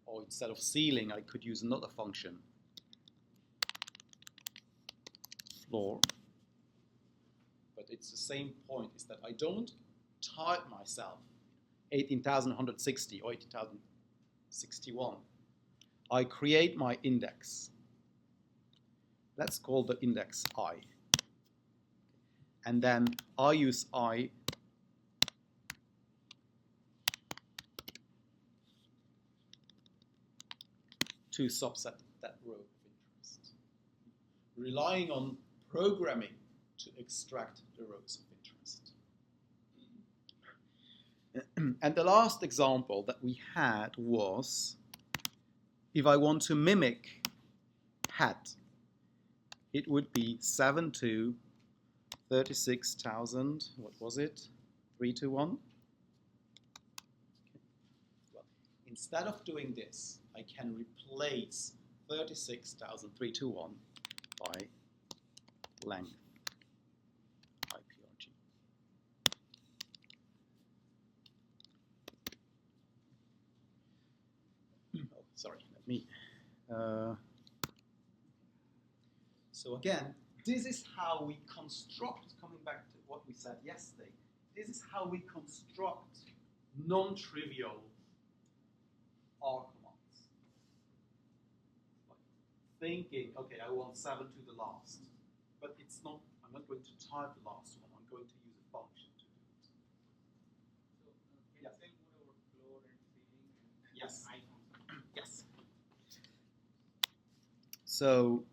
Or instead of ceiling, I could use another function, floor. But it's the same point, is that I don't type myself 18,160 or 18,061. I create my index. Let's call the index I. And then I use I to subset that row of interest, relying on programming to extract the rows of interest. And the last example that we had was, if I want to mimic hat, it would be 7 to 36,000, what was it? 321? Well, instead of doing this, I can replace 36,321 by length IPRG. Oh, sorry, let me. So again, this is how we construct, coming back to what we said yesterday, this is how we construct non-trivial R commands. Like thinking, okay, I want 7 to the last. But it's not, I'm not going to type the last one, I'm going to use a function to do it. So, can Yes. you say more about floor and ceiling and Yes. icons? Yes. So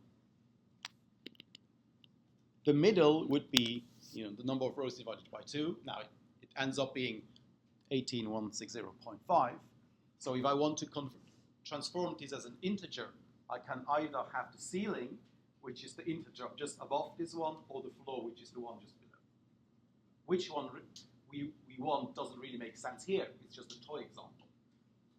the middle would be, the number of rows divided by 2. Now it ends up being 18160.5. So if I want to transform this as an integer, I can either have the ceiling, which is the integer just above this one, or the floor, which is the one just below. Which one we want doesn't really make sense here. It's just a toy example.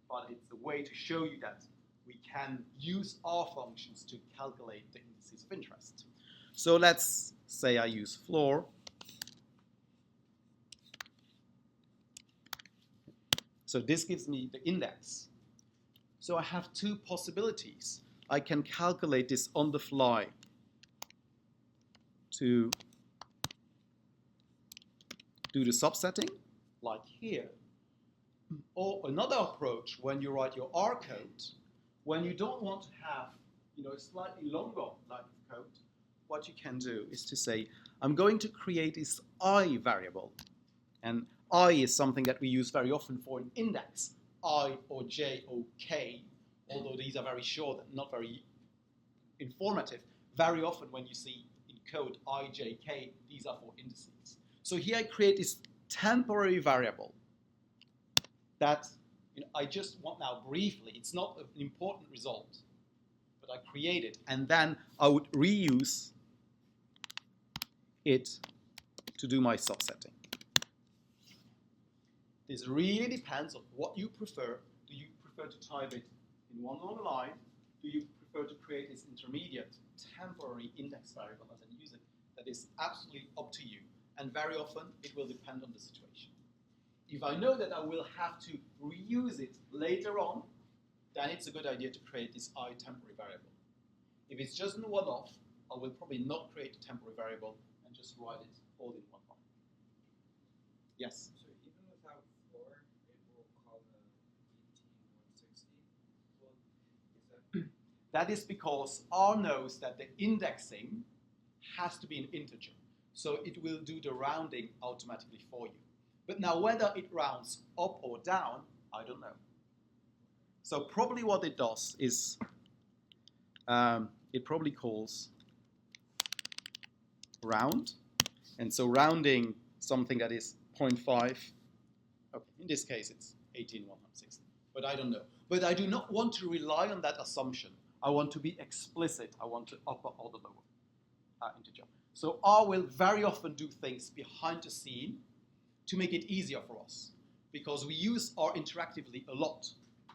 But it's a way to show you that we can use R functions to calculate the indices of interest. So let's say I use floor. So this gives me the index. So I have 2 possibilities. I can calculate this on the fly to do the subsetting, like here. Or another approach, when you write your R code, when you don't want to have a slightly longer line of code, what you can do is to say, I'm going to create this I variable. And I is something that we use very often for an index, I or J or K, although these are very short and not very informative. Very often when you see in code I, J, K, these are for indices. So here I create this temporary variable that I just want now briefly, it's not an important result, but I create it, and then I would reuse it to do my subsetting. This really depends on what you prefer. Do you prefer to type it in one long line? Do you prefer to create this intermediate temporary index variable as I use it? That is absolutely up to you. And very often it will depend on the situation. If I know that I will have to reuse it later on, then it's a good idea to create this I temporary variable. If it's just a one-off, I will probably not create a temporary variable and just write it all in one line. Yes? So even without floor, it will call the 18160. Well, is that That is because R knows that the indexing has to be an integer. So it will do the rounding automatically for you. But now whether it rounds up or down, I don't know. So probably what it does is it probably calls round. And so rounding something that is 0.5, okay, in this case it's 18160, but I don't know. But I do not want to rely on that assumption. I want to be explicit. I want the upper or the lower integer. So R will very often do things behind the scene to make it easier for us, because we use R interactively a lot.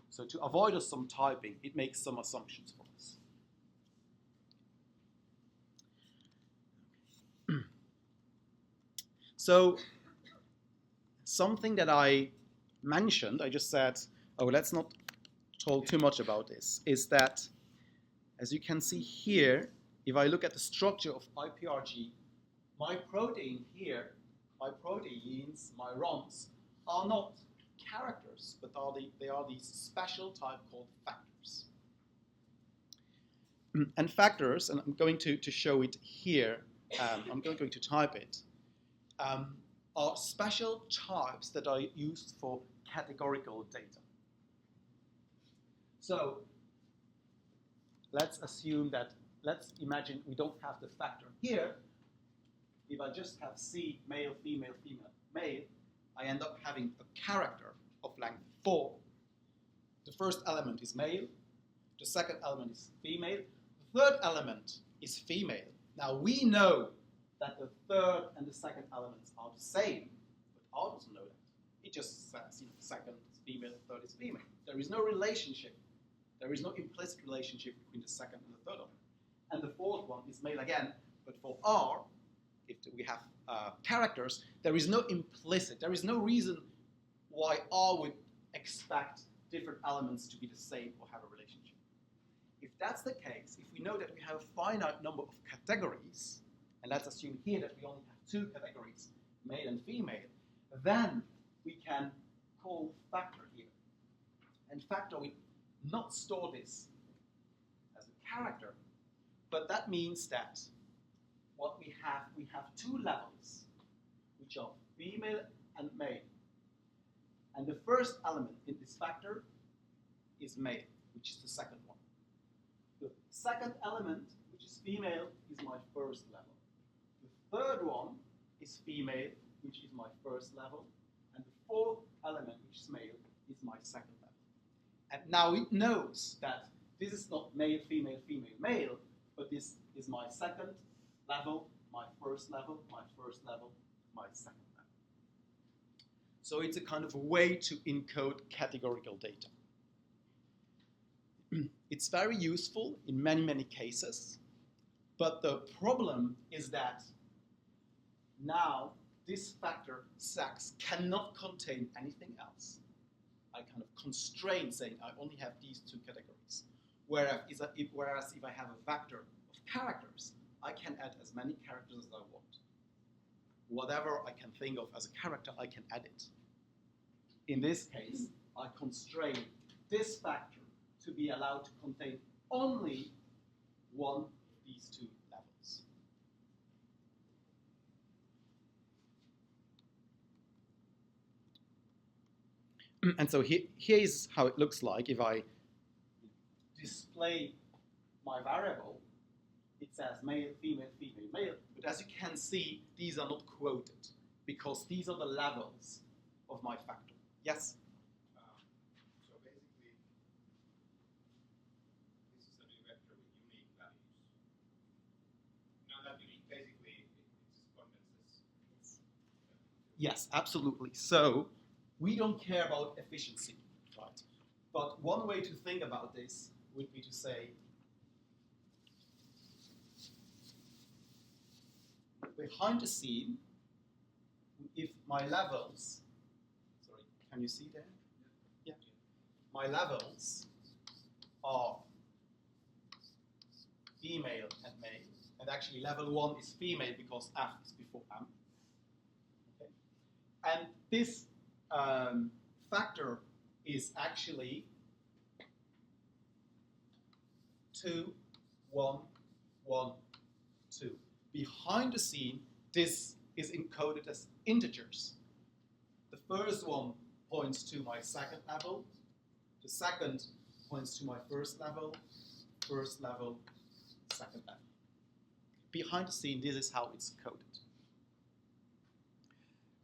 So to avoid us some typing, it makes some assumptions for us. So something that I mentioned, I just said, oh, let's not talk too much about this, is that, as you can see here, if I look at the structure of IPRG, my protein here, my proteins, my ROMs, are not characters, but they are these special type called factors. And factors, and I'm going to show it here, I'm going to type it, are special types that are used for categorical data. So let's assume that, let's imagine we don't have the factor here. If I just have C, male, female, female, male, I end up having a character of length 4. The first element is male. The second element is female. The third element is female. Now we know that the third and the second elements are the same, but R doesn't know that. It just says, the second is female, the third is female. There is no relationship. There is no implicit relationship between the second and the third element. And the fourth one is male again, but for R, if we have characters, there is no implicit, there is no reason why R would expect different elements to be the same or have a relationship. If that's the case, if we know that we have a finite number of categories, and let's assume here that we only have 2 categories, male and female, then we can call factor here. and factor will not store this as a character, but that means that what we have two levels, which are female and male. And the first element in this factor is male, which is the second one. The second element, which is female, is my first level. The third one is female, which is my first level. And the fourth element, which is male, is my second level. And now it knows that this is not male, female, female, male, but this is my second level, my first level, my first level, my second level. So it's a kind of a way to encode categorical data. It's very useful in many, many cases, but the problem is that now this factor SAX cannot contain anything else. I kind of constrain saying I only have these two categories. Whereas if I have a vector of characters, I can add as many characters as I want. Whatever I can think of as a character, I can add it. In this case, I constrain this factor to be allowed to contain only one of these two levels. And so here is how it looks like if I display my variable. It says male, female, female, male. But as you can see, these are not quoted because these are the levels of my factor. Yes? So basically, this is a new vector with unique values. Not that unique, basically, it just condenses. Yes, absolutely. So we don't care about efficiency, right? But one way to think about this would be to say, behind the scene, if my levels, sorry, can you see there? Yeah. My levels are female and male, and actually level 1 is female because F is before M. Okay. And this factor is actually 2, 1, 1, 2. Behind the scene, this is encoded as integers. The first one points to my second level. The second points to my first level, second level. Behind the scene, this is how it's coded.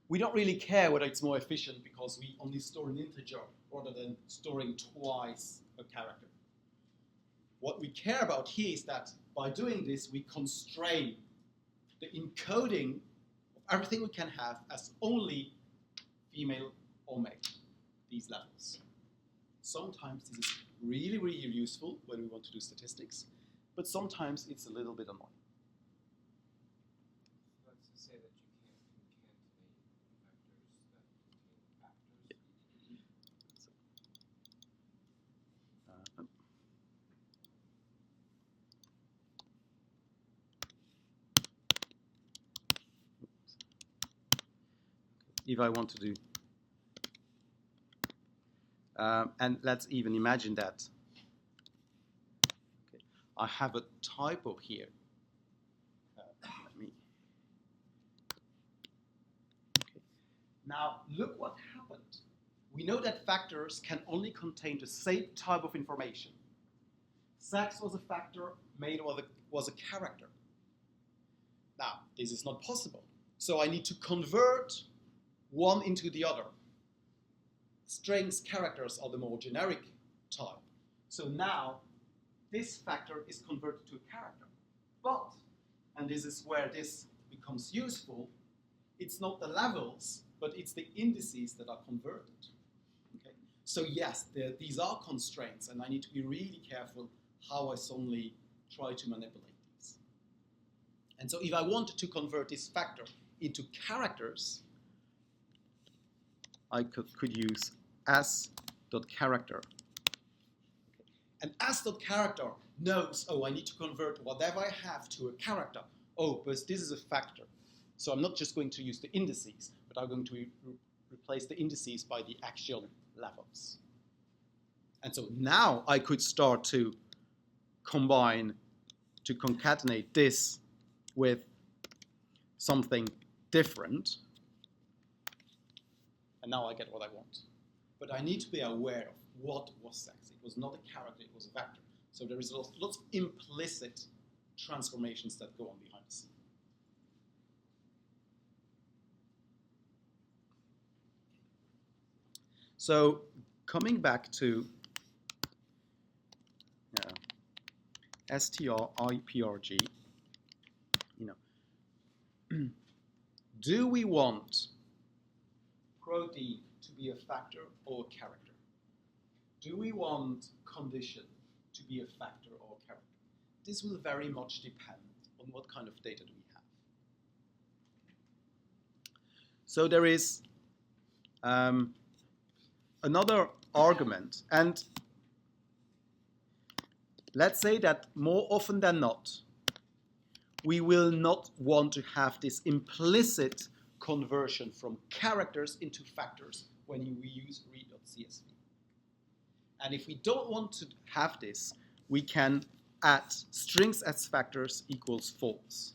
We don't really care whether it's more efficient because we only store an integer rather than storing twice a character. What we care about here is that by doing this, we constrain the encoding of everything we can have as only female or male, these levels. Sometimes this is really, really useful when we want to do statistics, but sometimes it's a little bit annoying. So that's to say that you can't concatenate vectors that contain factors? If I want to do, and let's even imagine that okay, I have a typo here. Okay. Now look what happened. We know that factors can only contain the same type of information. Sex was a factor, male was a character. Now, this is not possible. So I need to convert one into the other. Strings, characters are the more generic type. So now, this factor is converted to a character. But, and this is where this becomes useful, it's not the levels, but it's the indices that are converted. Okay? So yes, these are constraints, and I need to be really careful how I suddenly try to manipulate these. And so if I wanted to convert this factor into characters, I could use s.character. Okay. And s.character knows, oh, I need to convert whatever I have to a character. Oh, but this is a factor. So I'm not just going to use the indices, but I'm going to replace the indices by the actual levels. And so now I could start to combine, to concatenate this with something different. And now I get what I want. But I need to be aware of what was sex. It was not a character, it was a vector. So there is lots of implicit transformations that go on behind the scene. So coming back to str iprg, do we want protein to be a factor or a character? Do we want condition to be a factor or a character? This will very much depend on what kind of data do we have. So there is another argument, and let's say that more often than not, we will not want to have this implicit conversion from characters into factors when we use read.csv. And if we don't want to have this, we can add strings as factors equals false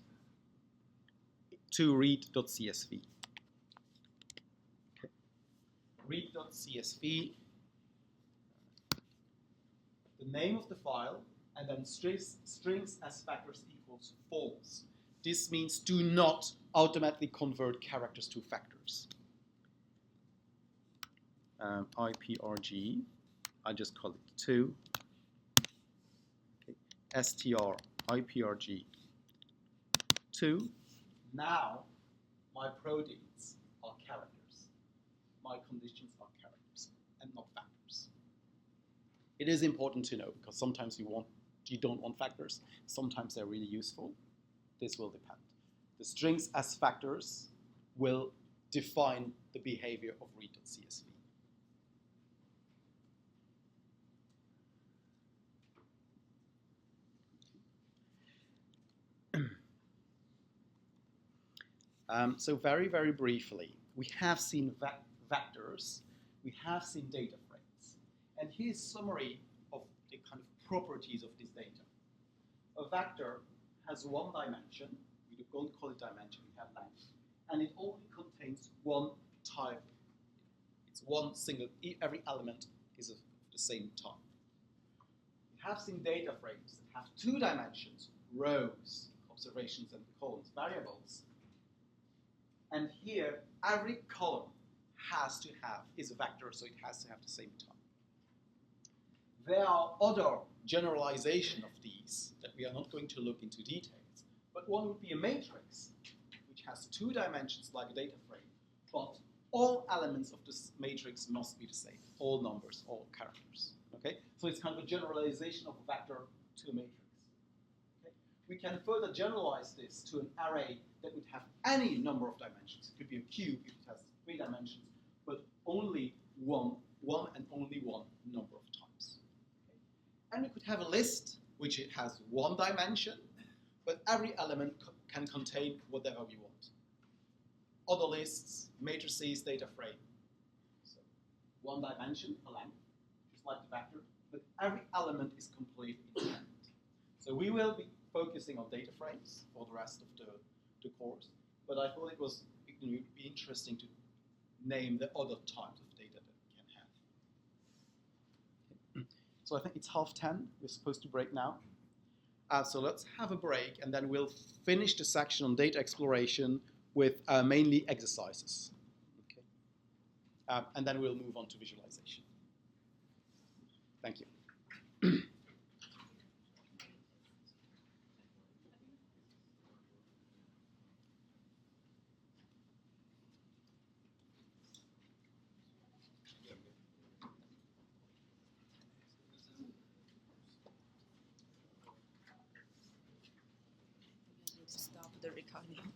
to read.csv. Okay. Read.csv, the name of the file, and then strings as factors equals false. This means do not automatically convert characters to factors. iprg, I just call it 2. Okay. str iprg 2. Now my proteins are characters. My conditions are characters and not factors. It is important to know because sometimes you don't want factors. Sometimes they're really useful. This will depend. The strings as factors will define the behavior of read.csv. So very, very briefly, we have seen vectors, we have seen data frames. And here's a summary of the kind of properties of this data. A vector has one dimension. We don't call it dimension, we have length. And it only contains one type. It's one single, every element is of the same type. We have seen data frames that have two dimensions, rows, observations, and columns, variables. And here, every column is a vector, so it has to have the same type. There are other generalizations of these that we are not going to look into details, but one would be a matrix, which has two dimensions like a data frame, but all elements of this matrix must be the same, all numbers, all characters. Okay? So it's kind of a generalization of a vector to a matrix. Okay? We can further generalize this to an array that would have any number of dimensions. It could be a cube if it has 3 dimensions, but only one and only one number of times. Okay? And we could have a list which it has 1 dimension, but every element can contain whatever we want. Other lists, matrices, data frame. So 1 dimension, a length, just like the vector, but every element is completely independent. So we will be focusing on data frames for the rest of the course, but I thought it would be interesting to name the other types of data that we can have. Okay. So I think it's 10:30. We're supposed to break now. So let's have a break, and then we'll finish the section on data exploration with mainly exercises. Okay. And then we'll move on to visualization. Thank you. Stop the recording.